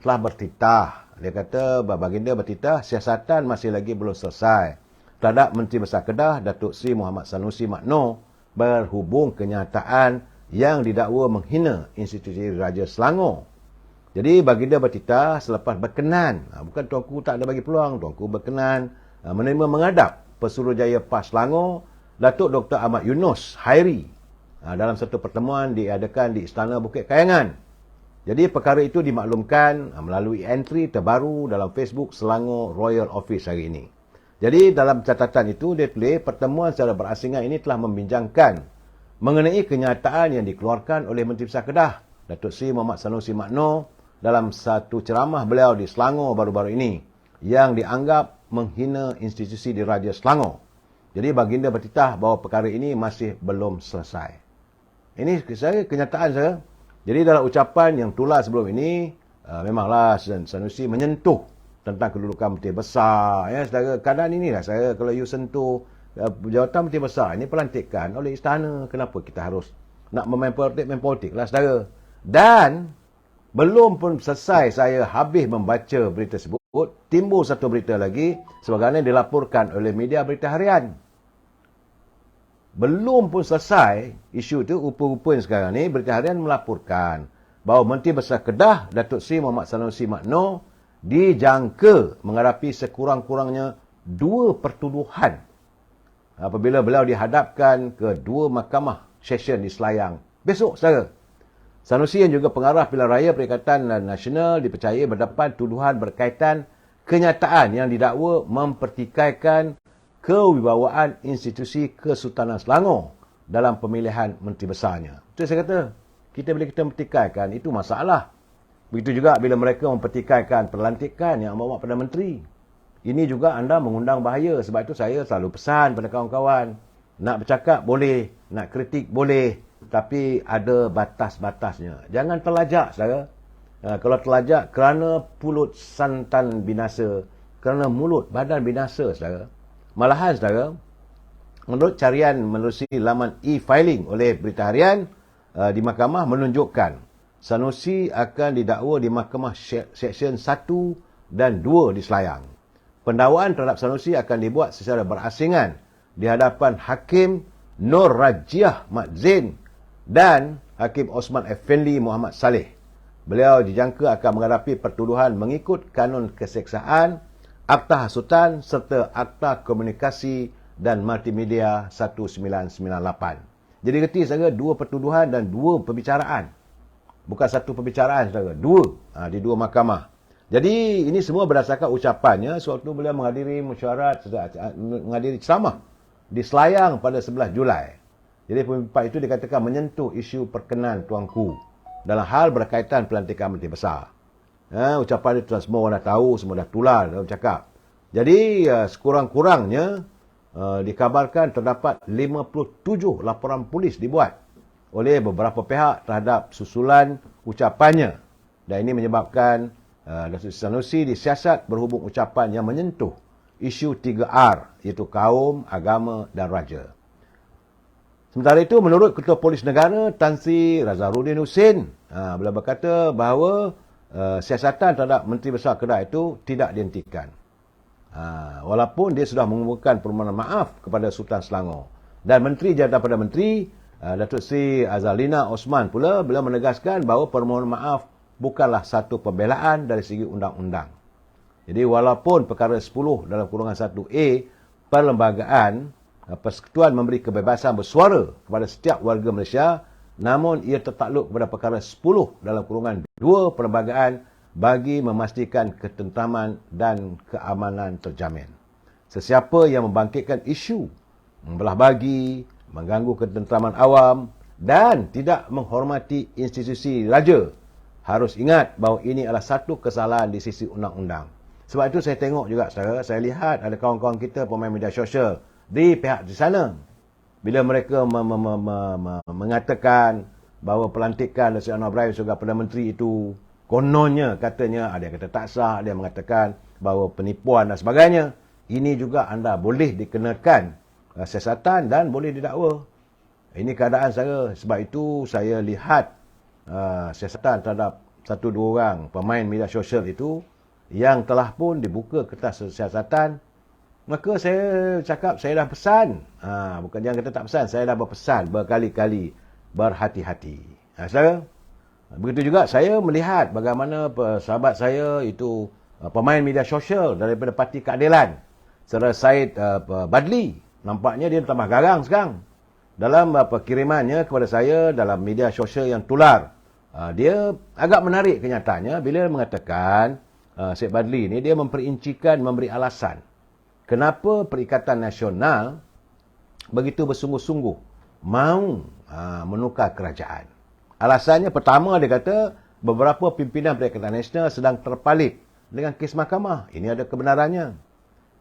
telah bertitah. Dia kata baginda bertitah, siasatan masih lagi belum selesai terhadap Menteri Besar Kedah, Datuk Seri Muhammad Sanusi Makno, berhubung kenyataan yang didakwa menghina institusi Raja Selangor. Jadi baginda bertitah selepas berkenan, bukan tuanku tak ada bagi peluang, tuanku berkenan menerima menghadap Pesuruhjaya PAS Selangor, Datuk Dr. Ahmad Yunus Hairi, dalam satu pertemuan diadakan di Istana Bukit Kayangan. Jadi perkara itu dimaklumkan melalui entry terbaru dalam Facebook Selangor Royal Office hari ini. Jadi dalam catatan itu dia tulis, pertemuan secara berasingan ini telah membincangkan mengenai kenyataan yang dikeluarkan oleh Menteri Besar Kedah, Datuk Seri Muhammad Sanusi Makno, dalam satu ceramah beliau di Selangor baru-baru ini, yang dianggap menghina institusi di Raja Selangor. Jadi baginda bertitah bahawa perkara ini masih belum selesai. Ini saya kenyataan saya. Jadi dalam ucapan yang tulas sebelum ini, memanglah Sanusi menyentuh tentang kedudukan Menteri Besar. Ya, saudara, keadaan inilah saya, kalau you sentuh jawatan Menteri Besar ini pelantikan oleh istana, kenapa kita harus nak main politik lah, saudara. Dan belum pun selesai saya habis membaca berita tersebut, timbul satu berita lagi sebagaimana dilaporkan oleh media berita harian. Belum pun selesai isu itu, rupa-rupanya sekarang ni berita harian melaporkan bahawa Menteri Besar Kedah, Datuk Seri Muhammad Sanusi Makno, dijangka menghadapi sekurang-kurangnya 2 pertuduhan apabila beliau dihadapkan ke 2 mahkamah session di Selayang besok, saudara. Sanusi yang juga pengarah pilihan raya Perikatan Nasional dipercayai berdapat tuduhan berkaitan kenyataan yang didakwa mempertikaikan kewibawaan institusi Kesultanan Selangor dalam pemilihan menteri besarnya. Itu saya kata, bila kita mempertikaikan, itu masalah. Begitu juga bila mereka mempertikaikan pelantikan yang membawa pada menteri. Ini juga anda mengundang bahaya. Sebab itu saya selalu pesan pada kawan-kawan, nak bercakap boleh, nak kritik boleh, tapi ada batas-batasnya. Jangan terlajak, saudara. Kalau terlajak kerana pulut santan binasa, kerana mulut badan binasa, saudara. Malahan, saudara, menurut carian menerusi laman e-filing oleh berita harian di mahkamah menunjukkan Sanusi akan didakwa di Mahkamah Seksyen 1 dan 2 di Selayang. Pendakwaan terhadap Sanusi akan dibuat secara berasingan di hadapan Hakim Nur Rajiah Mat Zain dan Hakim Osman Effendi Muhammad Saleh. Beliau dijangka akan menghadapi pertuduhan mengikut kanun keseksaan, Akta Hasutan serta Akta Komunikasi dan Multimedia 1998. Jadi reti saya 2 pertuduhan dan 2 pembicaraan. Bukan satu pembicaraan, saudara. 2 di 2 mahkamah. Jadi ini semua berdasarkan ucapannya sewaktu beliau menghadiri mesyuarat, menghadiri ceramah di Selayang pada 11 Julai. Jadi pembimbing itu dikatakan menyentuh isu perkenan tuanku dalam hal berkaitan pelantikan Menteri Besar. Ucapan itu semua orang dah tahu, semua dah tular dalam cakap. Jadi sekurang-kurangnya dikabarkan terdapat 57 laporan polis dibuat oleh beberapa pihak terhadap susulan ucapannya. Dan ini menyebabkan Datuk Sanusi disiasat berhubung ucapan yang menyentuh isu 3R, iaitu kaum, agama dan raja. Sementara itu, menurut Ketua Polis Negara Tan Sri Razarudin Husin, beliau berkata bahawa siasatan terhadap Menteri Besar Kedah itu tidak dihentikan. Walaupun dia sudah mengumumkan permohonan maaf kepada Sultan Selangor. Dan Menteri Jabatan Perdana Menteri, Datuk Seri Azalina Osman pula, beliau menegaskan bahawa permohonan maaf bukanlah satu pembelaan dari segi undang-undang. Jadi walaupun perkara 10 dalam kurungan 1A, perlembagaan persekutuan memberi kebebasan bersuara kepada setiap warga Malaysia, namun ia tertakluk kepada perkara 10 dalam kurungan 2 perlembagaan bagi memastikan ketentraman dan keamanan terjamin. Sesiapa yang membangkitkan isu membelah bagi, mengganggu ketentraman awam dan tidak menghormati institusi raja harus ingat bahawa ini adalah satu kesalahan di sisi undang-undang. Sebab itu saya tengok juga, saya lihat ada kawan-kawan kita pemain media sosial di pihak di sana. Bila mereka mengatakan bahawa pelantikan Datuk Anwar Ibrahim sebagai Perdana Menteri itu kononnya katanya, ada yang kata tak sah, ada yang mengatakan bahawa penipuan dan sebagainya. Ini juga anda boleh dikenakan siasatan dan boleh didakwa. Ini keadaan saya. Sebab itu saya lihat siasatan terhadap 1-2 orang pemain media sosial itu yang telah pun dibuka kertas siasatan. Maka saya cakap, saya dah pesan. Bukan jangan kata tak pesan, saya dah berpesan berkali-kali, berhati-hati. Saudara, begitu juga saya melihat bagaimana sahabat saya itu pemain media sosial daripada Parti Keadilan, Saudara Syed Badli. Nampaknya dia tambah garang sekarang. Dalam kirimannya kepada saya dalam media sosial yang tular, dia agak menarik kenyataannya bila mengatakan Syed Badli ni dia memperincikan, memberi alasan kenapa Perikatan Nasional begitu bersungguh-sungguh mahu menukar kerajaan. Alasannya pertama, dia kata beberapa pimpinan Perikatan Nasional sedang terpalit dengan kes mahkamah. Ini ada kebenarannya.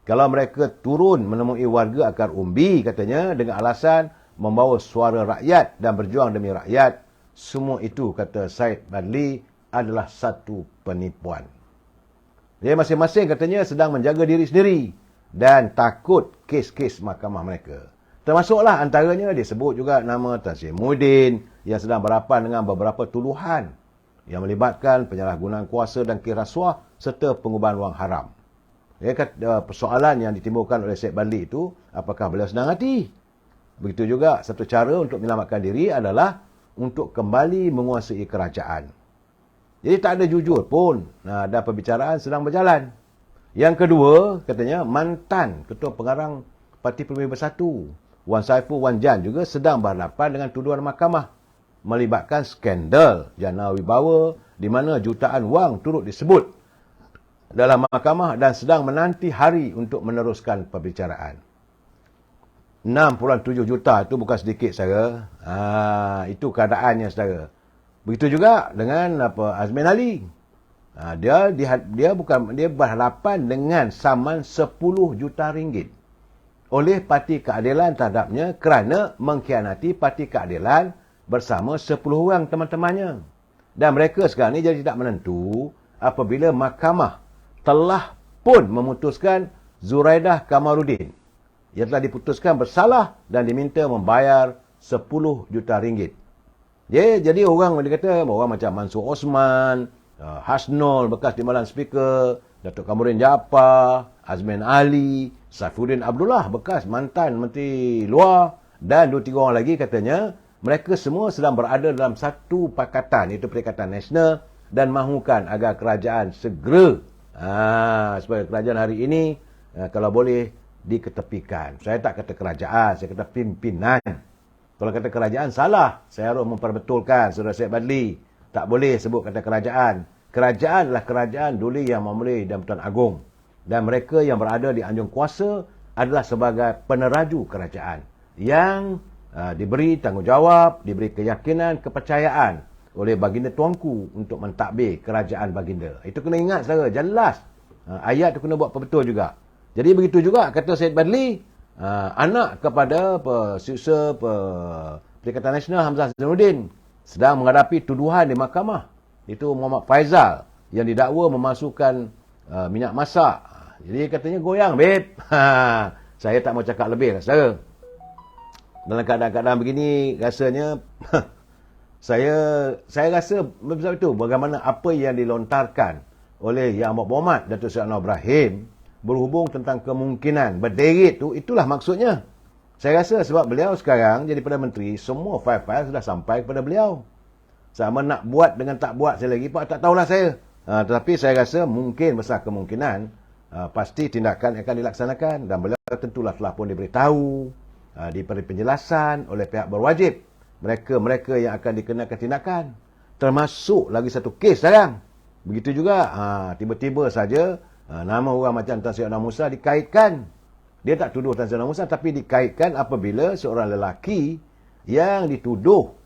Kalau mereka turun menemui warga akar umbi, katanya, dengan alasan membawa suara rakyat dan berjuang demi rakyat, semua itu, kata Syed Badli, adalah satu penipuan. Dia masing-masing katanya sedang menjaga diri sendiri dan takut kes-kes mahkamah mereka. Termasuklah antaranya dia sebut juga nama Tan Sri Muhyiddin yang sedang berhadapan dengan beberapa tuduhan yang melibatkan penyalahgunaan kuasa dan kes rasuah serta pengubahan wang haram. Dia kata persoalan yang ditimbulkan oleh Syed Badli itu, apakah beliau senang hati? Begitu juga satu cara untuk menyelamatkan diri adalah untuk kembali menguasai kerajaan. Jadi tak ada jujur pun dan perbicaraan sedang berjalan. Yang kedua, katanya mantan Ketua Pengarang Parti Peribadi Bersatu, Wan Saiful Wan Jan juga sedang berhadapan dengan tuduhan mahkamah melibatkan skandal jana wibawa di mana jutaan wang turut disebut dalam mahkamah dan sedang menanti hari untuk meneruskan perbicaraan. 6.7 juta itu bukan sedikit, saudara. Itu keadaannya, saudara. Begitu juga dengan Azmin Ali. Dia berhadapan dengan saman 10 juta ringgit oleh Parti Keadilan terhadapnya kerana mengkhianati Parti Keadilan bersama 10 orang teman-temannya. Dan mereka sekarang ni jadi tidak menentu apabila mahkamah telah pun memutuskan Zuraidah Kamaluddin yang telah diputuskan bersalah dan diminta membayar 10 juta ringgit. Jadi orang dia kata, orang macam Mansur Osman, Hasnul bekas Timbalan Speaker, Datuk Kamruddin Jaafar, Azmin Ali, Saifuddin Abdullah bekas mantan Menteri Luar dan 2-3 orang lagi katanya, mereka semua sedang berada dalam satu pakatan, iaitu Perikatan Nasional, dan mahukan agar kerajaan segera supaya kerajaan hari ini kalau boleh diketepikan. Saya tak kata kerajaan, saya kata pimpinan. Kalau kata kerajaan salah, saya harus memperbetulkan Saudara Syed Badli. Tak boleh sebut kata kerajaan. Kerajaan adalah kerajaan Duli Yang Maha dan Pertuan Agong. Dan mereka yang berada di anjung kuasa adalah sebagai peneraju kerajaan yang diberi tanggungjawab, diberi keyakinan, kepercayaan oleh baginda tuanku untuk mentadbir kerajaan baginda. Itu kena ingat saudara, jelas. Ayat tu kena buat betul juga. Jadi begitu juga kata Syed Badli, anak kepada Seusa Perikatan Nasional Hamzah Zainuddin sedang menghadapi tuduhan di mahkamah. Itu Muhammad Faizal yang didakwa memasukkan minyak masak. Jadi katanya goyang, babe. Saya tak mau cakap lebih lah, saudara. Dalam keadaan-keadaan begini, rasanya saya rasa sebab itu bagaimana apa yang dilontarkan oleh Yang Amat Berhormat Datuk Seri Anwar Ibrahim berhubung tentang kemungkinan berderit tu, itulah maksudnya. Saya rasa sebab beliau sekarang jadi Perdana Menteri, semua fail-fail sudah sampai kepada beliau. Sama nak buat dengan tak buat saya lagi, tak tahulah saya. Tetapi saya rasa mungkin besar kemungkinan pasti tindakan akan dilaksanakan dan beliau tentulah telah pun diberitahu, diberi penjelasan oleh pihak berwajib. Mereka yang akan dikenakan tindakan. Termasuk lagi satu kes sekarang. Begitu juga, tiba-tiba saja nama orang macam Tan Sri Anwar Musa dikaitkan. Dia tak tuduh Tan Sri Anwar Musa, tapi dikaitkan apabila seorang lelaki yang dituduh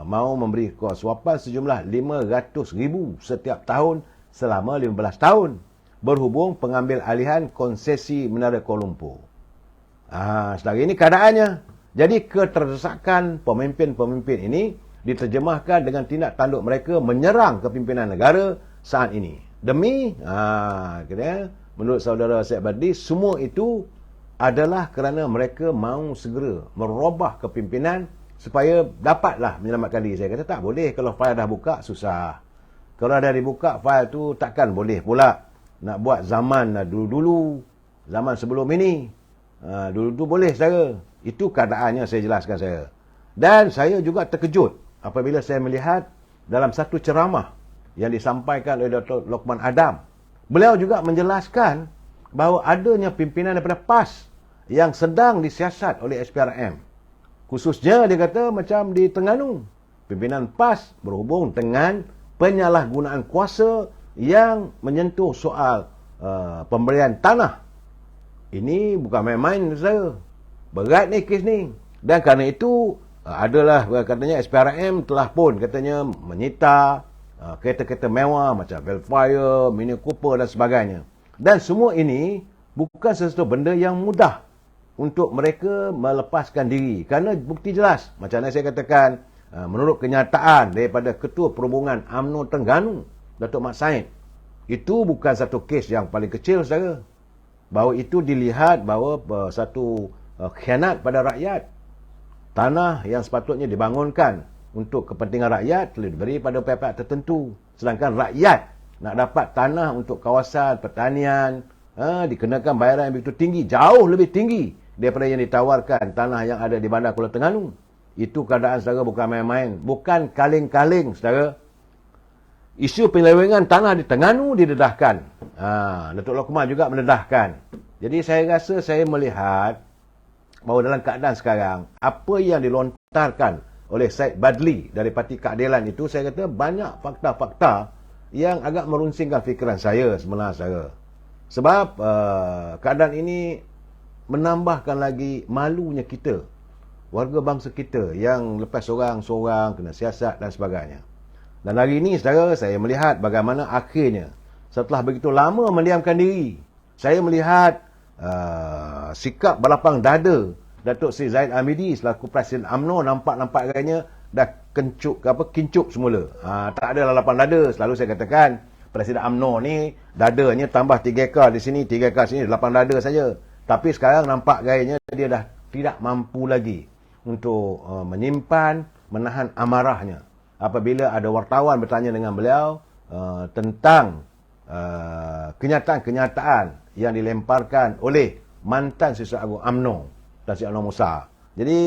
mau memberi suapan sejumlah 500,000 setiap tahun selama 15 tahun. Berhubung pengambil alihan konsesi Menara Kuala Lumpur. Sekarang ini keadaannya. Jadi keterdesakan pemimpin-pemimpin ini diterjemahkan dengan tindak tanduk mereka menyerang kepimpinan negara saat ini. Demi, menurut saudara Syed Badli, semua itu adalah kerana mereka mahu segera merubah kepimpinan supaya dapatlah menyelamatkan diri. Saya kata tak boleh, kalau fail dah buka, susah. Kalau dah dibuka fail tu, takkan boleh pula nak buat zaman dulu-dulu, zaman sebelum ini. Dulu tu boleh saudara. Itu keadaannya saya jelaskan saya. Dan saya juga terkejut apabila saya melihat dalam satu ceramah yang disampaikan oleh Dr. Lokman Adam. Beliau juga menjelaskan bahawa adanya pimpinan daripada PAS yang sedang disiasat oleh SPRM. Khususnya dia kata macam di Terengganu. Pimpinan PAS berhubung dengan penyalahgunaan kuasa yang menyentuh soal pemberian tanah. Ini bukan main-main saya. Berat ni kes ni. Dan kerana itu adalah katanya SPRM telah pun katanya menyita kereta-kereta mewah macam Velfire, Mini Cooper dan sebagainya. Dan semua ini bukan sesuatu benda yang mudah untuk mereka melepaskan diri. Kerana bukti jelas. Macam mana saya katakan, menurut kenyataan daripada Ketua Perhubungan UMNO Terengganu, Datuk Mat Said, itu bukan satu kes yang paling kecil saudara. Bahawa itu dilihat bahawa satu khianat pada rakyat. Tanah yang sepatutnya dibangunkan untuk kepentingan rakyat telah diberi pada pihak-pihak tertentu. Sedangkan rakyat nak dapat tanah untuk kawasan pertanian, dikenakan bayaran yang begitu tinggi, jauh lebih tinggi daripada yang ditawarkan tanah yang ada di Bandar Kuala Terengganu. Itu keadaan saudara bukan main-main. Bukan kaling-kaling saudara. Isu penyelewengan tanah di Terengganu didedahkan. Datuk Lokman juga mendedahkan. Jadi saya rasa saya melihat bahawa dalam keadaan sekarang, apa yang dilontarkan oleh Syed Badli dari Parti Keadilan itu, saya kata banyak fakta-fakta yang agak merunsingkan fikiran saya sebenarnya saya. Sebab keadaan ini menambahkan lagi malunya kita, warga bangsa kita yang lepas seorang-seorang kena siasat dan sebagainya. Dan hari ini saudara, saya melihat bagaimana akhirnya setelah begitu lama mendiamkan diri, saya melihat sikap berlapang dada Datuk Seri Zahid Hamidi selaku Presiden UMNO nampak agaknya dah kincup semula. Tak ada lapang dada. Selalu saya katakan Presiden UMNO ni dadanya tambah 3 ekar di sini, 3 ekar sini, lapang dada saja. Tapi sekarang nampak gayanya dia dah tidak mampu lagi untuk menyimpan, menahan amarahnya. Apabila ada wartawan bertanya dengan beliau tentang kenyataan-kenyataan yang dilemparkan oleh mantan Setiausaha Agung UMNO, Tan Sri Anwar Musa. Jadi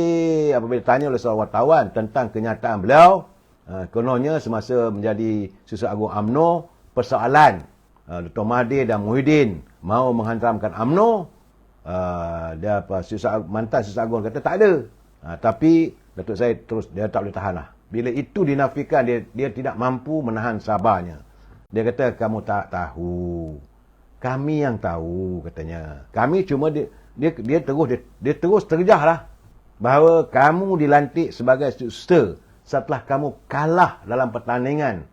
apabila ditanya oleh seorang wartawan tentang kenyataan beliau, kononnya semasa menjadi Setiausaha Agung UMNO, persoalan Dr. Mahathir dan Muhyiddin mahu menghantamkan UMNO, mantan Setiausaha Agung kata tak ada. Tapi Datuk Syed terus, dia tak boleh tahan lah. Bila itu dinafikan, dia tidak mampu menahan sabarnya. Dia kata, kamu tak tahu. Kami yang tahu, katanya. Kami cuma, dia terus terjah lah bahawa kamu dilantik sebagai setiausaha setelah kamu kalah dalam pertandingan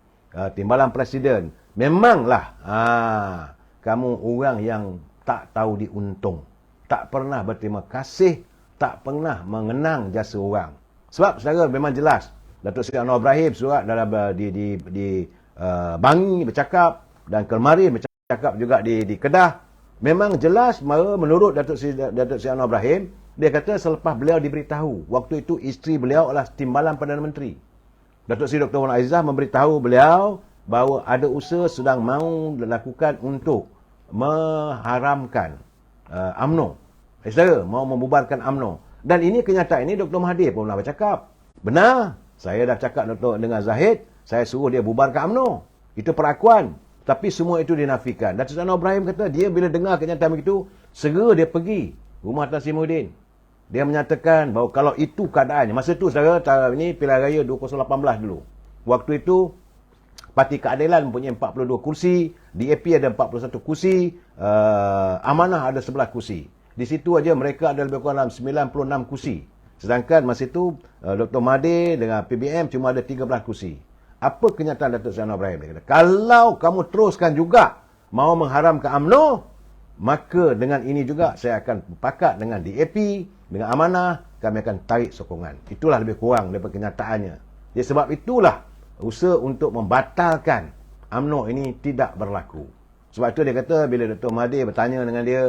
timbalan presiden, memanglah kamu orang yang tak tahu diuntung, tak pernah berterima kasih, tak pernah mengenang jasa orang. Sebab saudara memang jelas, Datuk Seri Anwar Ibrahim surat dalam di Bangi bercakap, dan kemarin bercakap juga di Kedah, memang jelas menurut Datuk Seri Anwar Ibrahim, dia kata selepas beliau diberitahu, waktu itu isteri beliau adalah timbalan Perdana Menteri, Datuk Seri Dr. Wan Aizah memberitahu beliau bahawa ada usaha sedang mahu dilakukan untuk mengharamkan UMNO. Saudara, mahu membubarkan UMNO. Dan ini kenyataan ini Dr. Mahathir pun pernah bercakap. Benar, saya dah cakap dengan Zahid, saya suruh dia bubarkan UMNO. Itu perakuan. Tapi semua itu dinafikan. Datuk Seri Anwar Ibrahim kata, dia bila dengar kenyataan begitu, segera dia pergi rumah Tan Sri Muhyiddin. Dia menyatakan bahawa kalau itu keadaannya, masa itu saudara, ini pilihan raya 2018 dulu. Waktu itu, Parti Keadilan mempunyai 42 kursi, DAP ada 41 kursi, Amanah ada 11 kursi. Di situ aja mereka ada lebih kurang 96 kursi. Sedangkan masa itu, Dr. Mahathir dengan PBM cuma ada 13 kursi. Apa kenyataan Datuk Seri Anwar Ibrahim? Dia kata, kalau kamu teruskan juga mahu mengharamkan UMNO, maka dengan ini juga saya akan berpakat dengan DAP, dengan Amanah, kami akan tarik sokongan. Itulah lebih kurang daripada kenyataannya. Jadi sebab itulah usaha untuk membatalkan UMNO ini tidak berlaku. Sebab itu dia kata bila Dr. Mahathir bertanya dengan dia,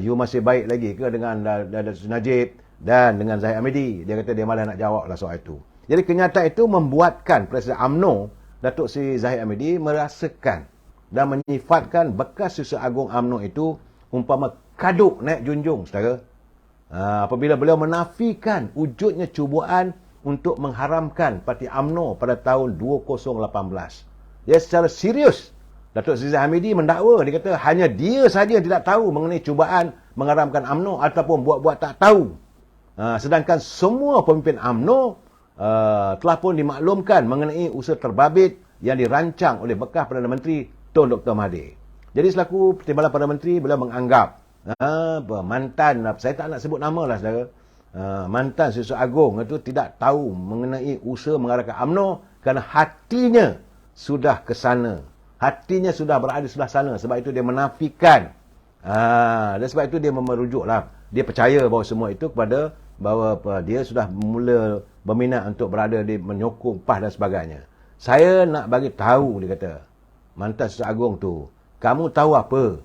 you masih baik lagi ke dengan Datuk Najib dan dengan Zahid Hamidi? Dia kata dia malah nak jawablah soal itu. Jadi kenyataan itu membuatkan Presiden UMNO, Datuk Seri Zahid Hamidi merasakan dan menyifatkan bekas Susah Agung UMNO itu umpama kaduk naik junjung, saudara. Apabila beliau menafikan wujudnya cubaan untuk mengharamkan Parti UMNO pada tahun 2018. Dia secara serius, Datuk Seri Zahid Hamidi mendakwa, dia kata hanya dia sahaja yang tidak tahu mengenai cubaan mengharamkan UMNO ataupun buat-buat tak tahu. Sedangkan semua pemimpin UMNO telah pun dimaklumkan mengenai usaha terbabit yang dirancang oleh bekas Perdana Menteri Tun Dr. Mahathir. Jadi selaku Timbalan Perdana Menteri, beliau menganggap mantan, saya tak nak sebut nama lah saudara, mantan Susah Agung itu tidak tahu mengenai usaha mengarahkan UMNO kerana hatinya sudah ke sana. Hatinya sudah berada di sebelah sana. Sebab itu dia menafikan. Dan sebab itu dia merujuklah. Dia percaya bahawa semua itu kepada bahawa dia sudah mula berminat untuk berada di menyokong PAS dan sebagainya. Saya nak bagi tahu, dia kata, mantan Susah Agung tu, kamu tahu apa?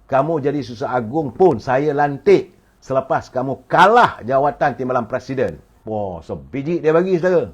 Kamu jadi Susah Agung pun saya lantik selepas kamu kalah jawatan timbalan presiden. Wah, sebiji dia bagi, saudara.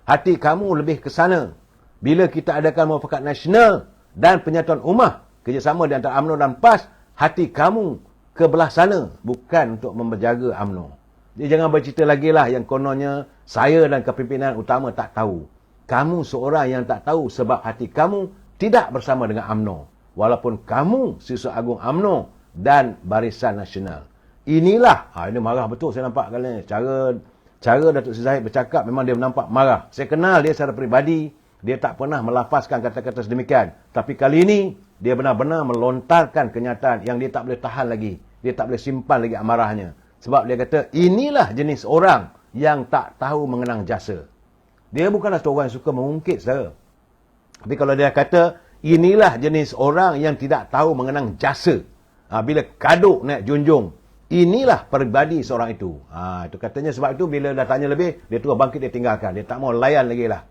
Hati kamu lebih ke sana. Bila kita adakan muafakat nasional dan penyatuan ummah, kerjasama di antara UMNO dan PAS, hati kamu ke belah sana, bukan untuk menjaga UMNO. Jadi jangan bercerita lagi lah yang kononnya saya dan kepimpinan utama tak tahu. Kamu seorang yang tak tahu sebab hati kamu tidak bersama dengan UMNO. Walaupun kamu Susah Agung UMNO dan Barisan Nasional. Inilah, ini marah betul saya nampak kali ni. Cara Datuk Seri Zahid bercakap memang dia nampak marah. Saya kenal dia secara peribadi, dia tak pernah melafazkan kata-kata sedemikian. Tapi kali ini, dia benar-benar melontarkan kenyataan yang dia tak boleh tahan lagi. Dia tak boleh simpan lagi amarahnya. Sebab dia kata, inilah jenis orang yang tak tahu mengenang jasa. Dia bukanlah seorang yang suka mengungkit, saudara. Tapi kalau dia kata, inilah jenis orang yang tidak tahu mengenang jasa. Bila kaduk naik junjung, inilah peribadi seorang itu. Itu katanya, sebab itu bila dah tanya lebih, dia terus bangkit, dia tinggalkan. Dia tak mau layan lagi lah.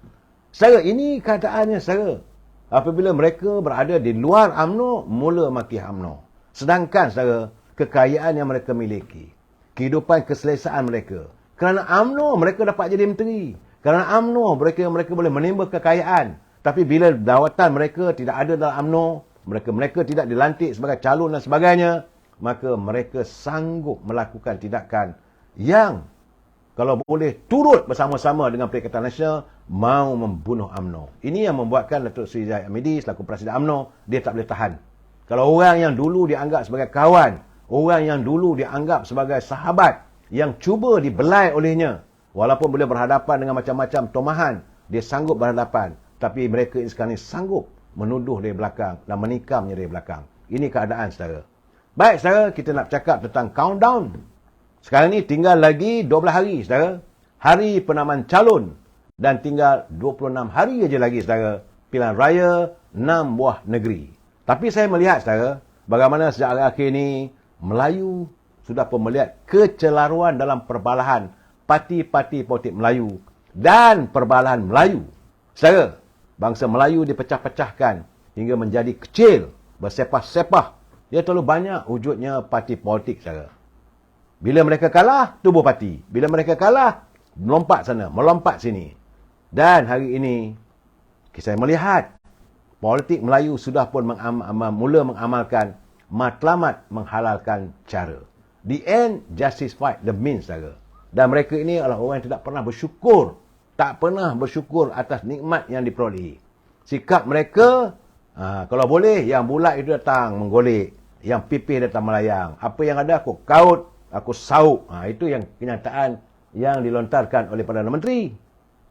Saudara, ini keadaannya, saudara. Apabila mereka berada di luar UMNO, mula maki UMNO. Sedangkan, saudara, kekayaan yang mereka miliki, kehidupan keselesaan mereka, kerana UMNO mereka dapat jadi menteri. Kerana UMNO mereka boleh menimba kekayaan. Tapi bila dawatan mereka tidak ada dalam UMNO, mereka tidak dilantik sebagai calon dan sebagainya, maka mereka sanggup melakukan tindakan yang kalau boleh turut bersama-sama dengan Perikatan Nasional mau membunuh UMNO. Ini yang membuatkan Datuk Seri Zahid Hamidi selaku Presiden UMNO, dia tak boleh tahan. Kalau orang yang dulu dianggap sebagai kawan, orang yang dulu dianggap sebagai sahabat, yang cuba dibelai olehnya, walaupun boleh berhadapan dengan macam-macam tomahan, dia sanggup berhadapan. Tapi mereka sekarang ini sanggup menuduh dari belakang dan menikamnya dari belakang. Ini keadaan, saudara. Baik, saudara, kita nak cakap tentang countdown. Sekarang ni tinggal lagi 12 hari, saudara. Hari penamaan calon Dan tinggal 26 hari aja lagi, saudara, pilihan raya 6 buah negeri. Tapi saya melihat, saudara, bagaimana sejak akhir ini Melayu sudah pun melihat kecelaruan dalam perbalahan parti-parti politik Melayu dan perbalahan Melayu. Saudara, bangsa Melayu dipecah-pecahkan hingga menjadi kecil, bersepah-sepah. Dia terlalu banyak wujudnya parti politik, saudara. Bila mereka kalah, tubuh parti. Bila mereka kalah, melompat sana, melompat sini. Dan hari ini, saya melihat politik Melayu sudah pun mula mengamalkan matlamat menghalalkan cara. The end justified the means, saudara. Dan mereka ini adalah orang yang tidak pernah bersyukur. Tak pernah bersyukur atas nikmat yang diperolehi. Sikap mereka, kalau boleh, yang bulat itu datang menggolek. Yang pipih datang melayang. Apa yang ada, aku kaut, aku sauk. Itu yang kenyataan yang dilontarkan oleh Perdana Menteri.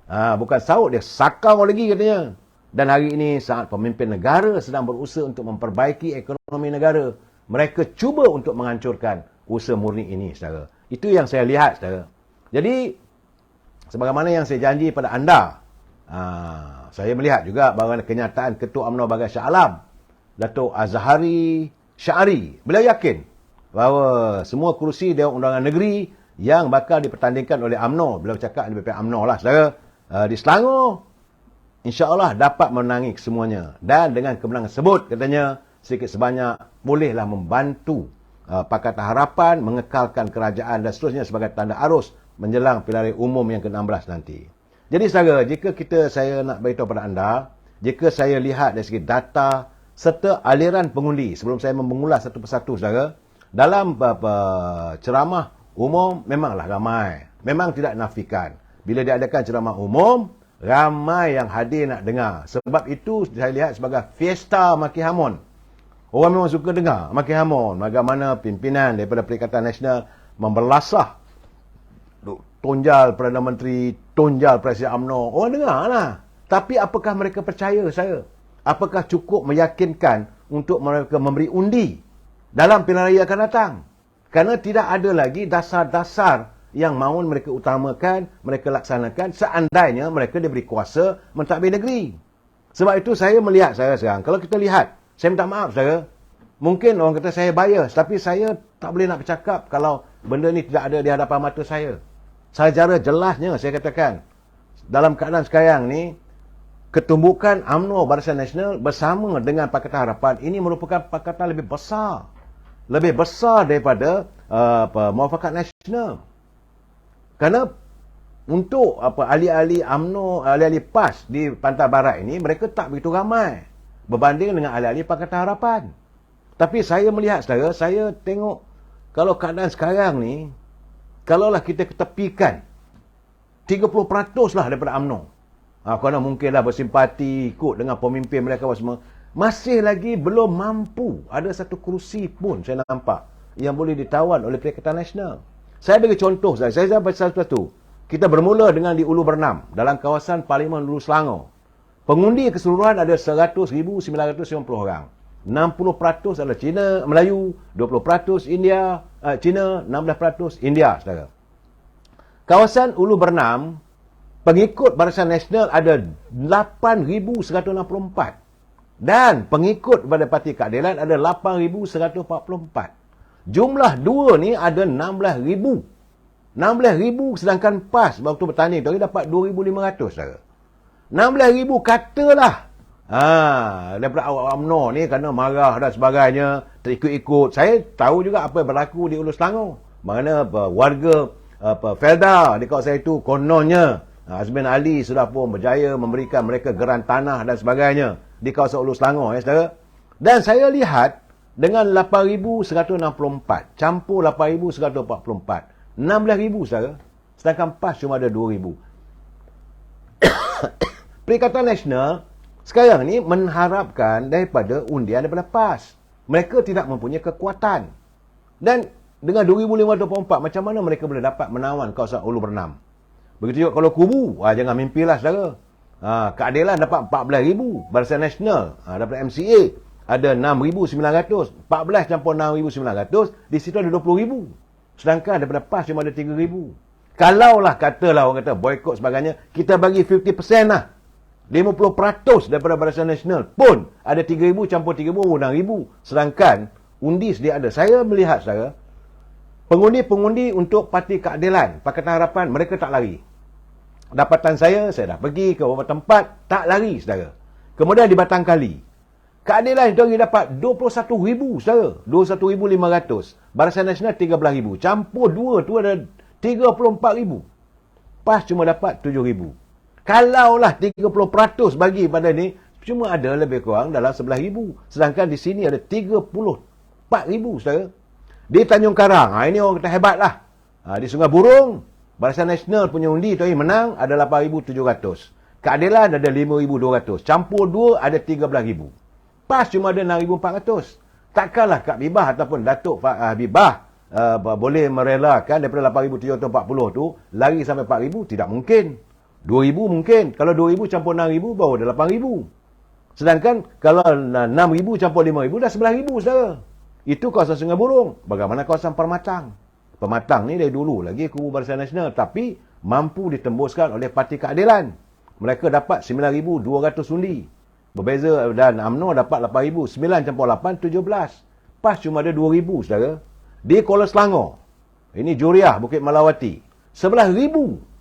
Bukan sauk, dia sakau lagi katanya. Dan hari ini saat pemimpin negara sedang berusaha untuk memperbaiki ekonomi negara, mereka cuba untuk menghancurkan usaha murni ini, saudara. Itu yang saya lihat, saudara. Jadi, sebagaimana yang saya janji pada anda, saya melihat juga bahawa kenyataan Ketua UMNO Bagan Shah Alam, Datuk Azhari Syari, beliau yakin bahawa semua kerusi Dewan Undangan Negeri yang bakal dipertandingkan oleh UMNO, beliau cakap di BPM UMNO lah, saudara, di Selangor, insya-Allah dapat menangi kesemuanya. Dan dengan kemenangan tersebut, katanya, sedikit sebanyak bolehlah membantu Pakatan Harapan mengekalkan kerajaan dan seterusnya sebagai tanda arus menjelang pilihan raya umum yang ke-16 nanti. Jadi, saudara, jika saya nak beritahu pada anda, jika saya lihat dari segi data serta aliran pengundi, sebelum saya mengulas satu persatu, saudara, dalam ceramah umum memanglah ramai. Memang tidak nafikan. Bila diadakan ceramah umum, ramai yang hadir nak dengar. Sebab itu saya lihat sebagai fiesta maki hamun. Orang memang suka dengar maki hamun. Bagaimana pimpinan daripada Perikatan Nasional memberlasah, tonjal Perdana Menteri, tonjal Presiden UMNO. Orang dengar lah. Tapi apakah mereka percaya, saya? Apakah cukup meyakinkan untuk mereka memberi undi dalam pilihan raya akan datang? Kerana tidak ada lagi dasar-dasar yang mahu mereka utamakan, mereka laksanakan seandainya mereka diberi kuasa mentadbir negeri. Sebab itu saya melihat, saya sekarang, kalau kita lihat, saya minta maaf, saya, mungkin orang kata saya bias, tapi saya tak boleh nak bercakap kalau benda ni tidak ada di hadapan mata saya. Secara jelasnya saya katakan, dalam keadaan sekarang ni, ketumbukan UMNO Barisan Nasional bersama dengan Pakatan Harapan ini merupakan pakatan lebih besar. Lebih besar daripada Muafakat Nasional. Kerana untuk ahli-ahli UMNO, ahli-ahli PAS di Pantai Barat ini, mereka tak begitu ramai berbanding dengan ahli-ahli Pakatan Harapan. Tapi saya melihat, saudara, saya tengok kalau keadaan sekarang ni, kalaulah kita ketepikan 30% lah daripada UMNO, kerana mungkinlah bersimpati ikut dengan pemimpin mereka semua, masih lagi belum mampu ada satu kerusi pun saya nampak yang boleh ditawan oleh Perikatan Nasional. Saya bagi contoh, saya baca satu. Kita bermula dengan di Ulu Bernam, dalam kawasan Parlimen Ulu Selangor. Pengundi keseluruhan ada 100,950 orang. 60% adalah Cina, Melayu, 20% India, Cina, 16% India, saudara. Kawasan Ulu Bernam, pengikut Barisan Nasional ada 8,164. Dan pengikut pada Parti Keadilan ada 8,144. Jumlah dua ni ada 16,000. 16,000 sedangkan PAS waktu bertanding tu dapat 2,500, saudara. 16,000 katalah. Daripada awak UMNO ni kerana marah dan sebagainya, terikut-ikut. Saya tahu juga apa yang berlaku di Ulu Selangor. Mana warga Felda di kawasan itu kononnya Azmin Ali sudah pun berjaya memberikan mereka geran tanah dan sebagainya di kawasan Ulu Selangor, ya, saudara. Dan saya lihat dengan 8,164 campur 8,144, 16,000, saudara. Sedangkan PAS cuma ada 2,000. Perikatan Nasional sekarang ni mengharapkan daripada undian daripada PAS. Mereka tidak mempunyai kekuatan. Dan dengan 2,524, macam mana mereka boleh dapat menawan kawasan Ulu Bernam? Begitu juga kalau kubu, jangan mimpilah, saudara. Keadilan dapat 14,000. Barisan Nasional dapat MCA ada 6,900. 14 campur 6,900, di situ ada 20,000. Sedangkan daripada PAS cuma ada 3,000. Kalaulah katalah orang kata boykot sebagainya, kita bagi 50% lah. 50% daripada Barisan Nasional pun ada 3,000 campur 3,000, 6,000. Sedangkan undi sedia ada. Saya melihat, saudara, pengundi-pengundi untuk Parti Keadilan, Pakatan Harapan, mereka tak lari. Dapatan saya dah pergi ke beberapa tempat, tak lari, saudara. Kemudian di Batang Kali, Keadilan itu hari dapat 21,000, saudara. 21,500. Barisan Nasional 13,000. Campur dua tu ada 34,000. PAS cuma dapat 7,000. Kalaulah 30% bagi pada ni, cuma ada lebih kurang dalam 11,000. Sedangkan di sini ada 34,000, saudara. Di Tanjung Karang, ini orang kata hebat lah. Di Sungai Burung, Barisan Nasional punya undi tu menang ada 8,700. Keadilan ada 5,200. Campur dua ada 13,000. PAS cuma ada 6,400. Takkanlah Kak Bibah ataupun Datuk Bibah boleh merelakan daripada 8,740 tu lari sampai 4,000? Tidak mungkin. 2,000 mungkin. Kalau 2,000 campur 6,000 baru ada 8,000. Sedangkan kalau 6,000 campur 5,000 dah 11,000, saudara. Itu kawasan Sungai Burung. Bagaimana kawasan Permatang? Permatang ni dari dulu lagi kubu Barisan Nasional, tapi mampu ditembuskan oleh Parti Keadilan. Mereka dapat 9,200 undi. Berbeza, dan UMNO dapat 8,000. 9 campur 8, 17. PAS cuma ada 2,000, saudara. Di Kuala Selangor, ini Juriah, Bukit Malawati, 11,000.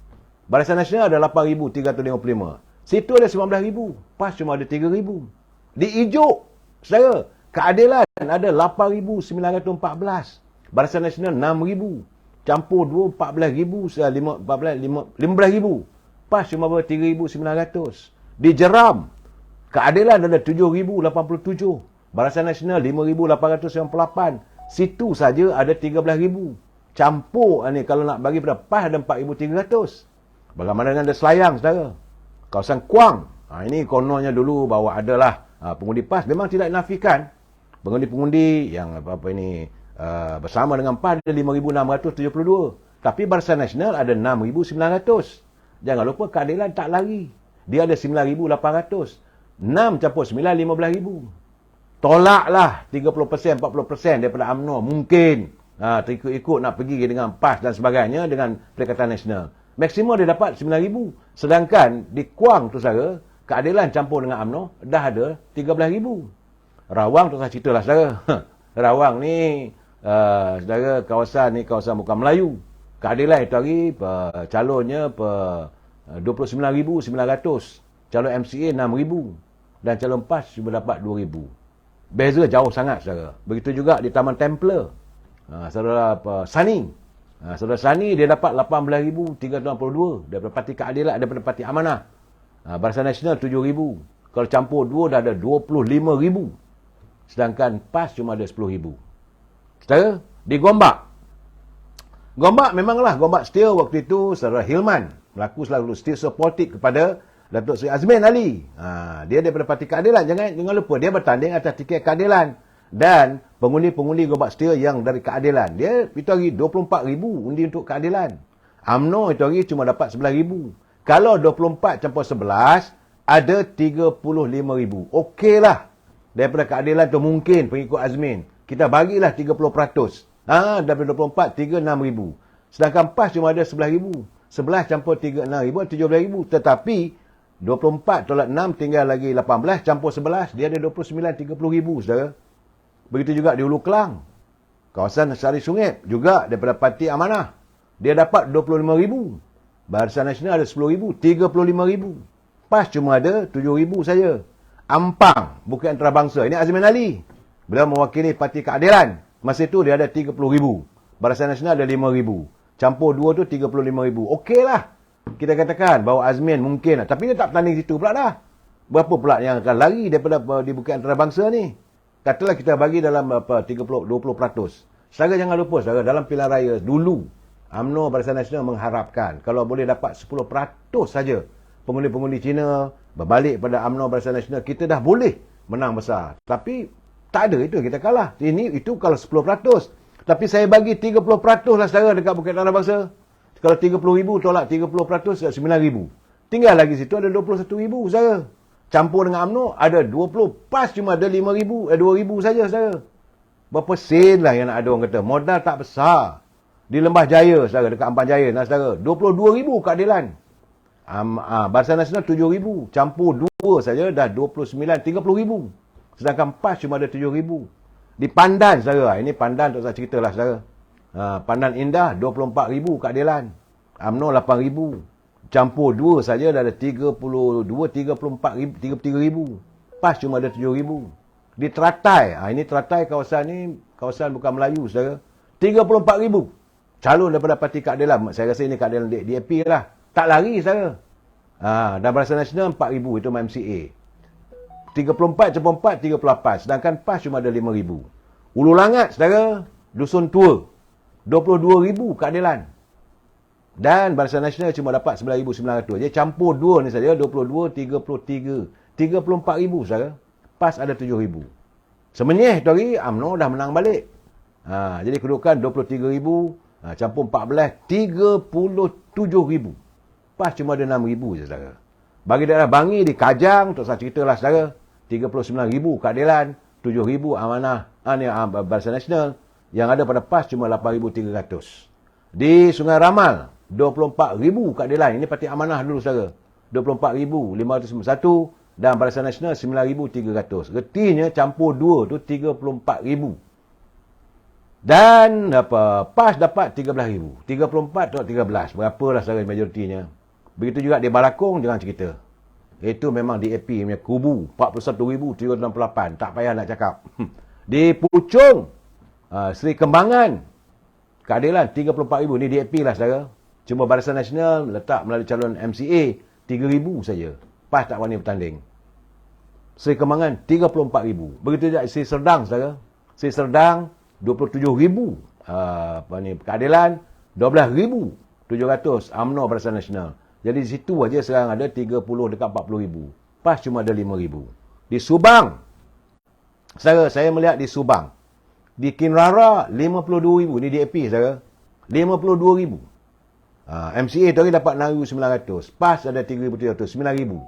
Barisan Nasional ada 8,355. Situ ada 19,000. PAS cuma ada 3,000. Di Ijuk, saudara, Keadilan ada 8,914. Barisan Nasional 6,000. Campur 2, 14,000. 15,000. PAS cuma berapa? 3,900. Di Jeram, Keadilan ada 7,087. Barisan Nasional 5,898. Situ saja ada 13,000. Campur ni kalau nak bagi pada PAS ada 4,300. Bagaimana dengan Selayang, saudara? Kawasan Kuang. Ini kononnya dulu bahawa adalah pengundi PAS. Memang tidak dinafikan. Pengundi-pengundi yang bersama dengan PAS ada 5,672. Tapi Barisan Nasional ada 6,900. Jangan lupa Keadilan tak lari. Dia ada 9,800. 6 campur 9, 15,000. Tolaklah 30%, 40% daripada UMNO. Mungkin ikut nak pergi dengan PAS dan sebagainya dengan Perikatan Nasional. Maksimum dia dapat 9,000. Sedangkan di Kuang tu, saudara, Keadilan campur dengan UMNO dah ada 13,000. Rawang tu saya ceritalah, saudara. Rawang ni, saudara, kawasan bukan Melayu. Keadilan itu hari calonnya 29,900. Calon MCA 6,000. Dan calon PAS cuma dapat 2,000. Beza jauh sangat, saudara. Begitu juga di Taman Templar. Saudara Sani. Saudara Sani dia dapat 18,382 daripada Parti Keadilan, daripada Parti Amanah. Barisan Nasional 7,000. Kalau campur dua dah ada 25,000. Sedangkan PAS cuma ada 10,000. Saudara, di Gombak. Gombak memanglah Gombak setia waktu itu saudara Hilman berlaku selalu setia politik kepada Datuk Seri Azmin Ali. Dia daripada Parti Keadilan. Jangan lupa dia bertanding atas tiket Keadilan. Dan pengundi-pengundi Gombak setia yang dari Keadilan. Dia itu hari 24,000 undi untuk Keadilan. UMNO itu hari cuma dapat 11,000. Kalau 24 campur 11, ada 35,000. Okeylah. Daripada Keadilan tu mungkin pengikut Azmin. Kita bagilah 30%. Daripada 24, 36,000. Sedangkan PAS cuma ada 11,000. 11 campur 36,000, 17,000. Tetapi 24 tolak 6 tinggal lagi 18 campur 11, dia ada 29, 30,000, saudara. Begitu juga di Hulu Kelang. Kawasan Sari Sungit juga daripada Parti Amanah. Dia dapat 25,000. Barisan Nasional ada 10,000, 35,000. PAS cuma ada 7,000 saja. Ampang, Bukit Antarabangsa. Ini Azmin Ali. Beliau mewakili Parti Keadilan. Masa itu dia ada 30,000. Barisan Nasional ada 5,000. Campur dua tu 35,000. Okeylah. Kita katakan bahawa Azmin mungkin. Tapi dia tak bertanding situ pula dah. Berapa pula yang akan lari daripada di Bukit Antarabangsa ni? Katalah kita bagi dalam 20%. Saudara jangan lupa, saudara, dalam pilihan raya dulu, UMNO Barisan Nasional mengharapkan kalau boleh dapat 10% saja pengundi-pengundi Cina berbalik pada UMNO Barisan Nasional, kita dah boleh menang besar. Tapi tak ada itu, kita kalah. Itu kalau 10%. Tapi saya bagi 30% lah, saudara, dekat Bukit Antarabangsa. Kalau 30,000 tolak 30%, 9,000. Tinggal lagi situ ada 21,000, saudara. Campur dengan UMNO ada 20, PAS cuma ada 5,000, 2,000 saja, saudara. Berapa sen lah yang nak ada orang kata. Modal tak besar. Di Lembah Jaya, saudara, dekat Ampang Jaya, saudara, 22,000 keadilan. Barisan Nasional 7,000. Campur 2 saja dah 29, 30,000. Sedangkan PAS cuma ada 7,000. Di Pandan, saudara, ini Pandan tak usah cerita lah, saudara. Pandan Indah, 24,000 keadilan. UMNO 8,000. Campur 2 saja dah ada 32, 34,000, 33,000. PAS cuma ada 7,000. Di Teratai, ini Teratai kawasan ni, kawasan bukan Melayu, saudara. 34,000 calon daripada Parti Keadilan. Saya rasa ini keadilan DAP lah. Tak lari, saudara. Dan Barisan Nasional 4,000, itu MCA. 34 campur 4, 38. Sedangkan PAS cuma ada 5,000. Ulu Langat, saudara, Dusun Tua, 22,000 keadilan. Dan Barisan Nasional cuma dapat 9,900. Jadi campur 2 ni saja, 22, 33. 34,000, saudara. PAS ada 7,000. Semenyih tu hari, UMNO dah menang balik. Jadi kedudukan 23,000, campur 14, 37,000. PAS cuma ada 6,000 je, saudara. Bagi daerah Bangi di Kajang, tak usah ceritalah, saudara. 39,000 keadilan, 7,000 amanah Barisan Nasional. Yang ada pada PAS cuma 8,300. Di Sungai Ramal, 24,000 keadilan. Ini parti amanah dulu, saudara. 24,591 dan Barisan Nasional 9,300. Retinya campur 2 tu 34,000. Dan PAS dapat 13,000. 34 atau 13. Berapalah saudara majoritinya. Begitu juga di Balakong, jangan cerita. Itu memang DAP punya kubu. 41,368. Tak payah nak cakap. Di Puchong, Seri Kembangan, keadilan 34,000. Ni DAP lah, saudara. Cuma Barisan Nasional letak melalui calon MCA 3,000 saja. PAS tak berani bertanding. Seri Kembangan 34,000. Begitu juga Seri Serdang, saudara. Seri Serdang 27,000. Keadilan 12,700 UMNO Barisan Nasional. Jadi di situ aja sekarang ada 30 dekat 40,000. PAS cuma ada 5,000. Di Subang, saudara, saya melihat di Subang. Di Kinrara 52,000. Ini DAP, saudara. 52,000. MCA tu hari dapat 6,900. PAS ada 3,300. 9,000.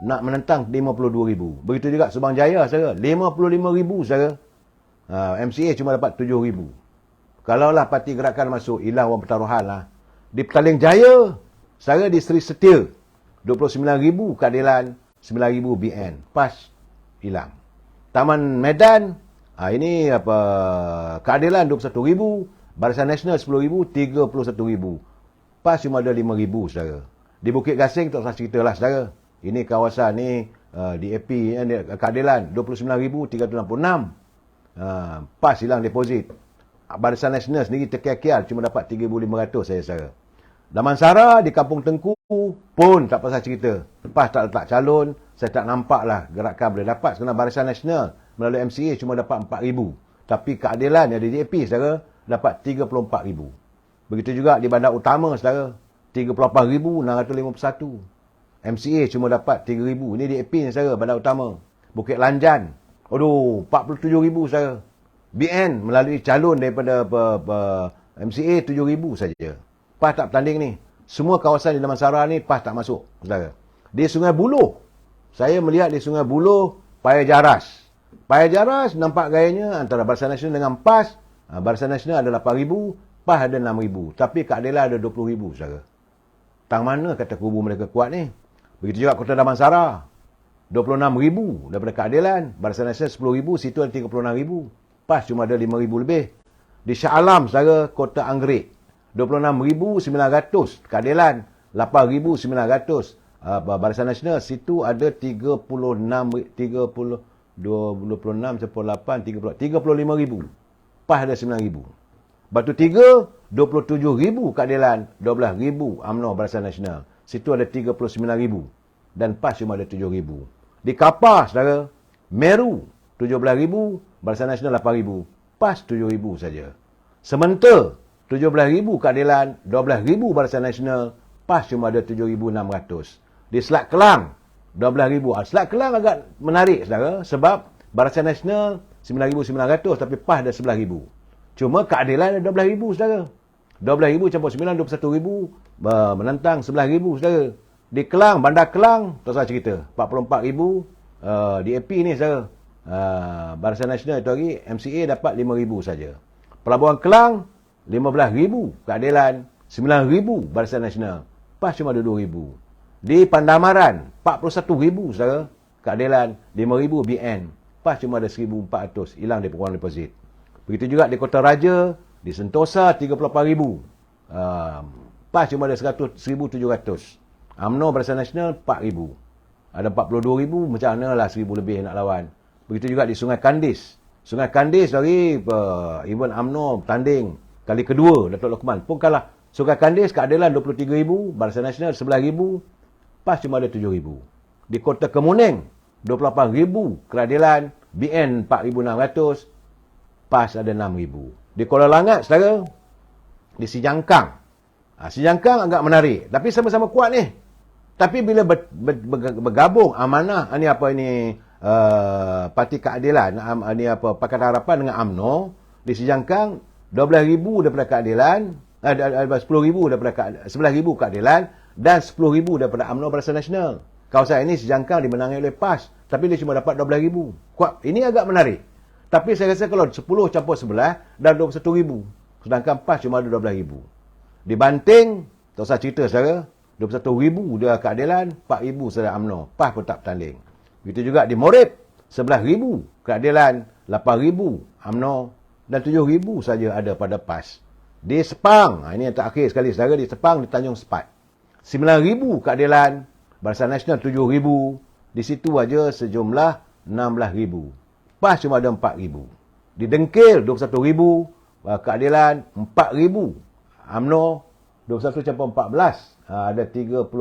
Nak menentang 52,000. Begitu juga Subang Jaya, saudara. 55,000, saudara. MCA cuma dapat 7,000. Kalaulah Parti Gerakan masuk, hilang orang pertaruhan lah. Di Petaling Jaya, saudara, di Seri Setia, 29,000 keadilan, 9,000 BN. PAS hilang. Taman Medan, ini keadilan 21,000, Barisan Nasional 10,000, 31,000. PAS cuma ada 5,000, saudara. Di Bukit Gasing, tak usah cerita lah, saudara. Ini kawasan ni, DAP, keadilan 29,366. PAS hilang deposit. Barisan Nasional sendiri terkial-kial cuma dapat 3,500, saya, saudara. Damansara di Kampung Tengku pun tak pasal cerita. PAS tak letak calon, saya tak nampak lah gerakan boleh dapat. Kerana Barisan Nasional melalui MCA cuma dapat 4,000. Tapi keadilan yang di DAP, saudara, dapat 34,000. Begitu juga di Bandar Utama, saudara, 38,651. MCA cuma dapat 3,000. Ini DAP ni, saudara, Bandar Utama. Bukit Lanjan, 47,000, saudara. BN melalui calon daripada MCA 7,000 saja. PAS tak bertanding ni. Semua kawasan di Damansara ni PAS tak masuk, saudara. Di Sungai Buloh, saya melihat di Sungai Buloh, Paya Jaras. Paya Jaras nampak gayanya antara Barisan Nasional dengan PAS. Barisan Nasional ada 8,000, PAS ada 6,000. Tapi keadilan ada 20,000, saudara. Tang mana kata kubu mereka kuat ni? Begitu juga Kota Damansara. 26,000 daripada keadilan. Barisan Nasional 10,000, situ ada 36,000. PAS cuma ada 5,000 lebih. Di Shah Alam, saudara, Kota Anggerik. 26,900 keadilan, 8,900 Barisan Nasional. Situ ada 35,000. PAS ada 9,000. Batu Tiga, 27,000 keadilan, 12,000 UMNO Barisan Nasional. Situ ada 39,000 dan PAS cuma ada 7,000. Di Kapar, saudara, Meru 17,000, Barisan Nasional 8,000, PAS 7,000 saja. Sementara 17,000 keadilan, 12,000 Barisan Nasional, PAS cuma ada 7,600. Di Selat Kelang, 12,000. Selat Kelang agak menarik, saudara, sebab Barisan Nasional 9,900 tapi PAS ada 11,000. Cuma keadilan ada 12,000, saudara. 12,000 campur 9, 21,000 menentang 11,000, saudara. Di Kelang, Bandar Kelang, tak usah cerita. 44,000 DAP ni, saudara. Barisan Nasional itu hari MCA dapat 5,000 saja. Pelabuhan Kelang 15,000 keadilan, 9,000 Barisan Nasional. PAS cuma ada 2,000. Di Pandamaran, 41,000 saudara, keadilan, 5,000 BN. PAS cuma ada 1,400, hilang di peruang deposit. Begitu juga di Kota Raja, di Sentosa, 38,000. PAS cuma ada 1,700. UMNO Barisan Nasional, 4,000. Ada 42,000, macam mana lah 1,000 lebih nak lawan. Begitu juga di Sungai Kandis. Sungai Kandis dari even UMNO tanding kali kedua Datuk Lokman pun kalah. Sungai Kandis keadilan 23,000, Barisan Nasional 11,000, PAS cuma ada 7,000. Di Kota Kemuning 28,000 keadilan, BN 4,600, PAS ada 6,000. Di Kuala Langat saudara, di Sijangkang. Sijangkang agak menarik, tapi sama-sama kuat ni. Tapi bila bergabung amanah ni apa ini Parti Keadilan ni apa Pakatan Harapan dengan UMNO di Sijangkang 12,000 daripada keadilan, 10,000 daripada 11,000 keadilan dan 10,000 daripada UMNO Barisan Nasional. Kawasan ini Sijangkang dimenangi oleh PAS, tapi dia cuma dapat 12,000. Kuat. Ini agak menarik. Tapi saya rasa kalau 10 campur 11 dah 21,000. Sedangkan PAS cuma ada 12,000. Di Banting, tak usah cerita saudara, 21,000 dia keadilan, 4,000 saudara UMNO. PAS pun tak bertanding. Begitu juga di Morib, 11,000 keadilan, 8,000 UMNO dan 7,000 saja ada pada PAS. Di Sepang, ini yang terakhir sekali saudara, di Sepang, di Tanjung Sepat, 9,000 keadilan, Barisan Nasional 7,000, di situ aja sejumlah 16,000. PAS cuma ada 4,000. Di Dengkil 21,000, keadilan 4,000, UMNO 21 campur 14, ada 36,000.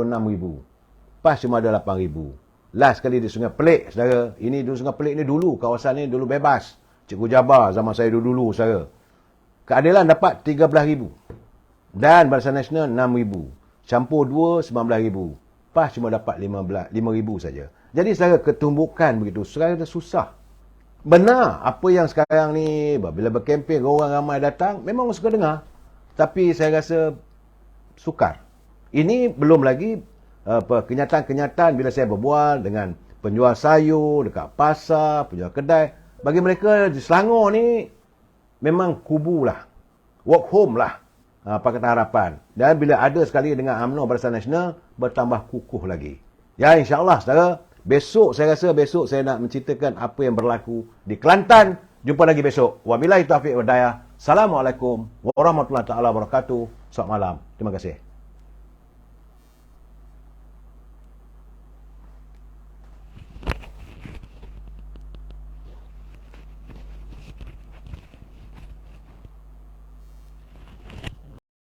PAS cuma ada 8,000. Last sekali di Sungai Pelik, saudara. Ini dulu Sungai Pelik ni dulu, kawasan ni dulu bebas. Cikgu Jabar zaman saya dulu, saudara. Keadilan dapat 13,000. Dan Barisan Nasional 6,000. Campur 2, 19,000. PAS cuma dapat 5,000 saja. Jadi saudara, ketumbukan begitu. Sekarang susah. Benar, apa yang sekarang ni, bila berkempen, orang ramai datang, memang suka dengar. Tapi saya rasa sukar. Ini belum lagi kenyataan-kenyataan bila saya berbual dengan penjual sayur dekat pasar, penjual kedai. Bagi mereka di Selangor ni memang kubu lah, work home lah Pakatan Harapan. Dan bila ada sekali dengan UMNO Barisan Nasional, bertambah kukuh lagi. Ya, insyaAllah saudara, saya rasa besok saya nak menceritakan apa yang berlaku di Kelantan. Jumpa lagi besok. Wabillahi taufiq wal hidayah. Assalamualaikum warahmatullahi taala wabarakatuh. Selamat malam. Terima kasih.